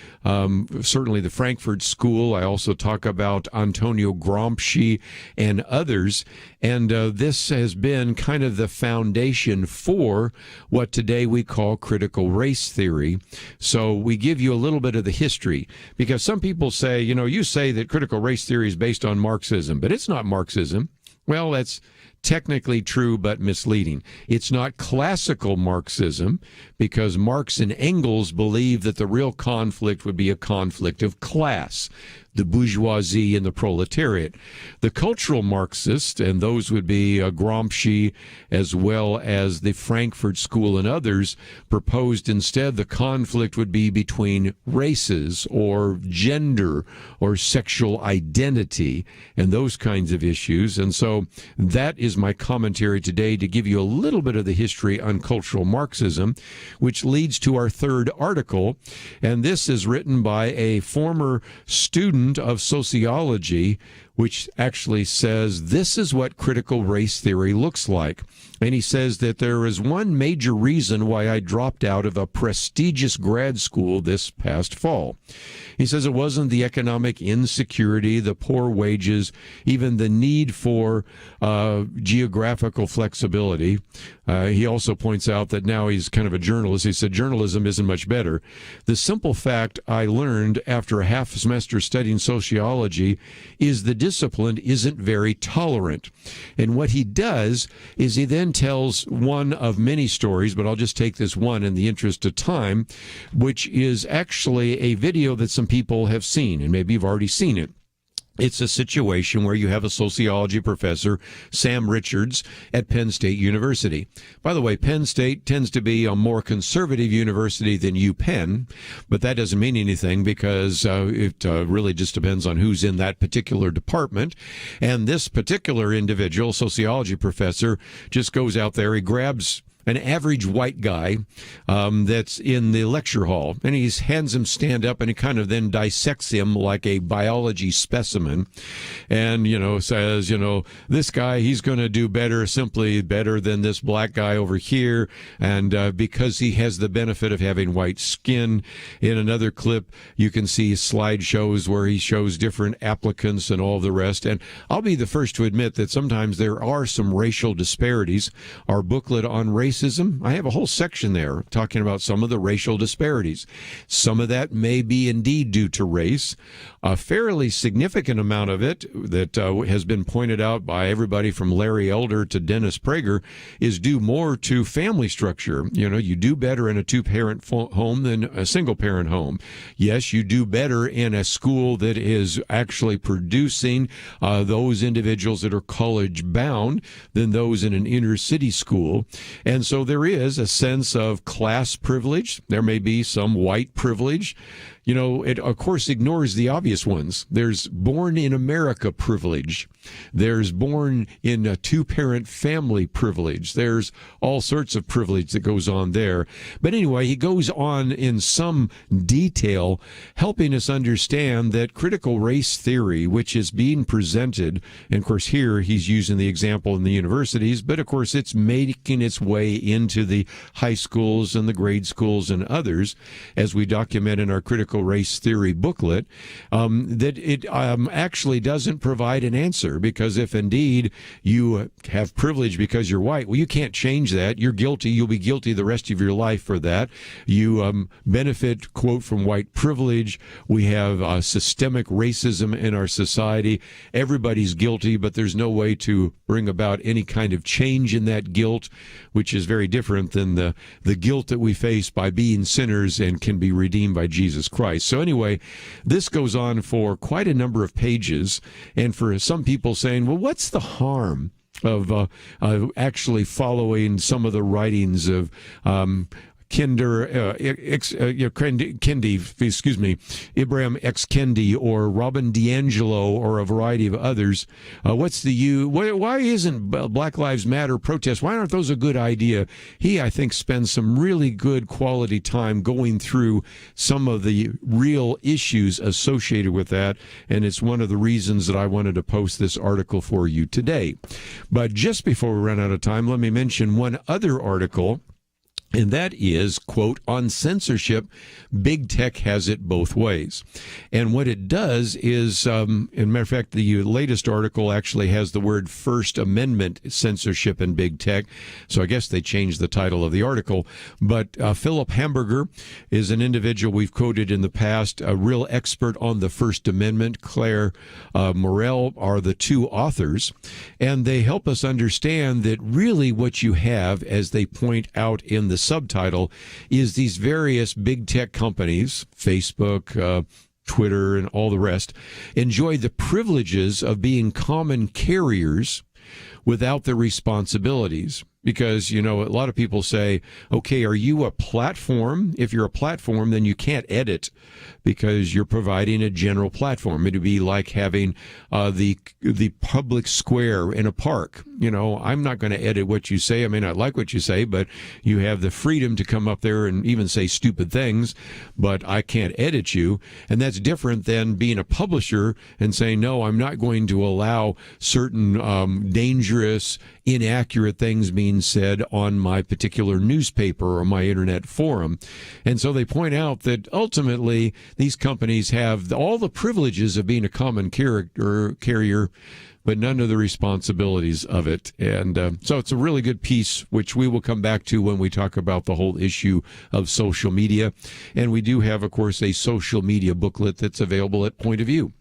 certainly the Frankfurt School. I also talk about Antonio Gramsci and others, and this has been kind of the foundation for what today we call critical race theory. So we give you a little bit of the history, because some people say, you say that critical race theory is based on Marxism, but it's not Marxism. Well, that's technically true, but misleading. It's not classical Marxism, because Marx and Engels believed that the real conflict would be a conflict of class, the bourgeoisie and the proletariat. The cultural Marxists, and those would be Gramsci as well as the Frankfurt School and others, proposed instead the conflict would be between races or gender or sexual identity and those kinds of issues. And so that is my commentary today, to give you a little bit of the history on cultural Marxism, which leads to our third article. And this is written by a former student of sociology, which actually says this is what critical race theory looks like. And he says that there is one major reason why I dropped out of a prestigious grad school this past fall. He says it wasn't the economic insecurity, the poor wages, even the need for geographical flexibility. He also points out that now he's kind of a journalist. He said journalism isn't much better. The simple fact I learned after a half semester studying sociology is the discipline isn't very tolerant. And what he does is he then tells one of many stories, but I'll just take this one in the interest of time, which is actually a video that some people have seen, and maybe you've already seen it. It's a situation where you have a sociology professor, Sam Richards, at Penn State University. By the way, Penn State tends to be a more conservative university than UPenn, but that doesn't mean anything, because it really just depends on who's in that particular department. And this particular individual, sociology professor, just goes out there, he grabs an average white guy that's in the lecture hall, and he hands him stand up, and he kind of then dissects him like a biology specimen, and says, this guy, he's going to do better, simply better than this black guy over here, and because he has the benefit of having white skin. In another clip, you can see slideshows where he shows different applicants and all the rest. And I'll be the first to admit that sometimes there are some racial disparities. Our booklet on racism, I have a whole section there talking about some of the racial disparities. Some of that may be indeed due to race. A fairly significant amount of it that has been pointed out by everybody from Larry Elder to Dennis Prager is due more to family structure. You do better in a two-parent home than a single-parent home. Yes, you do better in a school that is actually producing those individuals that are college-bound than those in an inner-city school. And so there is a sense of class privilege. There may be some white privilege. It, of course, ignores the obvious ones. There's born in America privilege. There's born in a two-parent family privilege. There's all sorts of privilege that goes on there. But anyway, he goes on in some detail, helping us understand that critical race theory, which is being presented, and of course here he's using the example in the universities, but of course it's making its way into the high schools and the grade schools and others, as we document in our critical race theory booklet, that it actually doesn't provide an answer, because if indeed you have privilege because you're white, well, you can't change that. You're guilty. You'll be guilty the rest of your life for that. You benefit, quote, from white privilege. We have systemic racism in our society. Everybody's guilty, but there's no way to bring about any kind of change in that guilt, which is very different than the guilt that we face by being sinners and can be redeemed by Jesus Christ. Christ. So anyway, this goes on for quite a number of pages, and for some people saying, well, what's the harm of actually following some of the writings of Ibram X. Kendi or Robin DiAngelo or a variety of others. Why isn't Black Lives Matter protest? Why aren't those a good idea? He, I think, spends some really good quality time going through some of the real issues associated with that, and it's one of the reasons that I wanted to post this article for you today. But just before we run out of time, let me mention one other article. And that is, quote, on censorship, big tech has it both ways. And what it does is, as a matter of fact, the latest article actually has the word First Amendment censorship in big tech. So I guess they changed the title of the article. But Philip Hamburger is an individual we've quoted in the past, a real expert on the First Amendment. Claire Morrell are the two authors. And they help us understand that really what you have, as they point out in the subtitle, is these various big tech companies, Facebook, Twitter, and all the rest, enjoy the privileges of being common carriers without the responsibilities. Because, a lot of people say, okay, are you a platform? If you're a platform, then you can't edit because you're providing a general platform. It'd be like having the public square in a park. I'm not going to edit what you say. I may not like what you say, but you have the freedom to come up there and even say stupid things, but I can't edit you. And that's different than being a publisher and saying, no, I'm not going to allow certain dangerous, inaccurate things being said on my particular newspaper or my internet forum. And so they point out that ultimately these companies have all the privileges of being a common carrier, but none of the responsibilities of it. And so it's a really good piece, which we will come back to when we talk about the whole issue of social media. And we do have, of course, a social media booklet that's available at Point of View.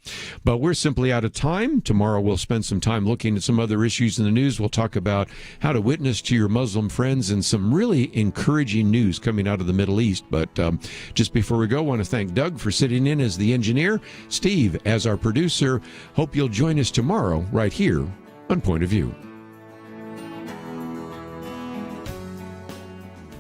But we're simply out of time. Tomorrow we'll spend some time looking at some other issues in the news. We'll talk about how to witness to your Muslim friends and some really encouraging news coming out of the Middle East. But just before we go, I want to thank Doug for sitting in as the engineer, Steve as our producer. Hope you'll join us tomorrow right here on Point of View.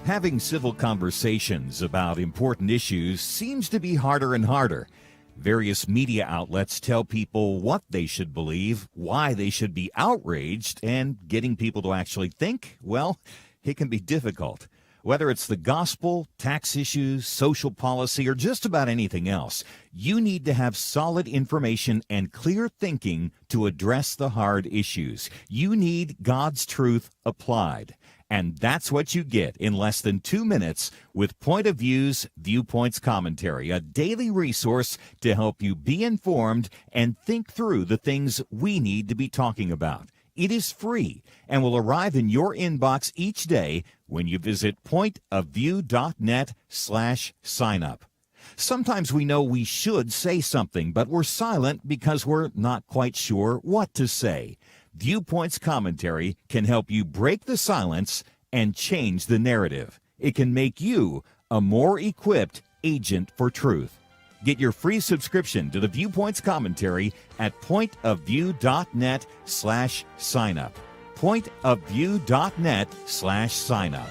Having civil conversations about important issues seems to be harder and harder. Various media outlets tell people what they should believe, why they should be outraged, and getting people to actually think, well, it can be difficult. Whether it's the gospel, tax issues, social policy, or just about anything else, you need to have solid information and clear thinking to address the hard issues. You need God's truth applied. And that's what you get in less than 2 minutes with Point of View's Viewpoints Commentary, a daily resource to help you be informed and think through the things we need to be talking about. It is free and will arrive in your inbox each day when you visit pointofview.net/signup. Sometimes we know we should say something, but we're silent because we're not quite sure what to say. Viewpoints Commentary can help you break the silence and change the narrative. It can make you a more equipped agent for truth. Get your free subscription to the Viewpoints Commentary at pointofview.net/signup. pointofview.net/signup.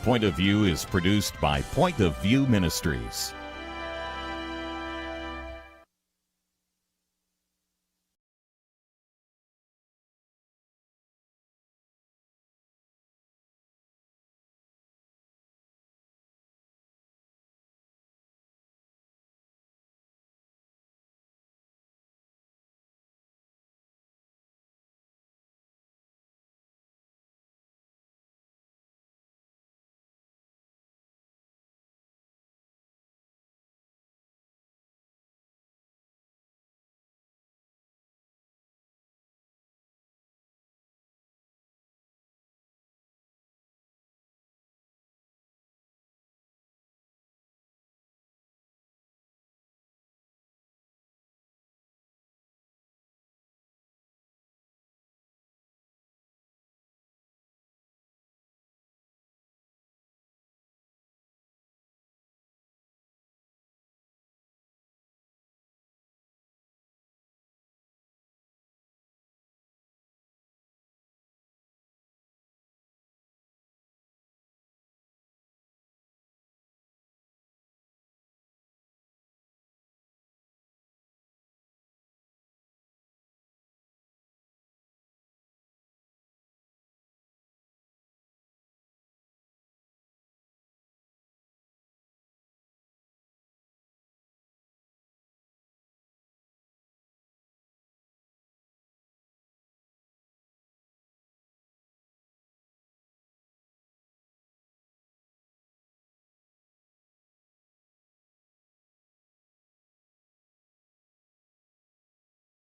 Point of View is produced by Point of View Ministries.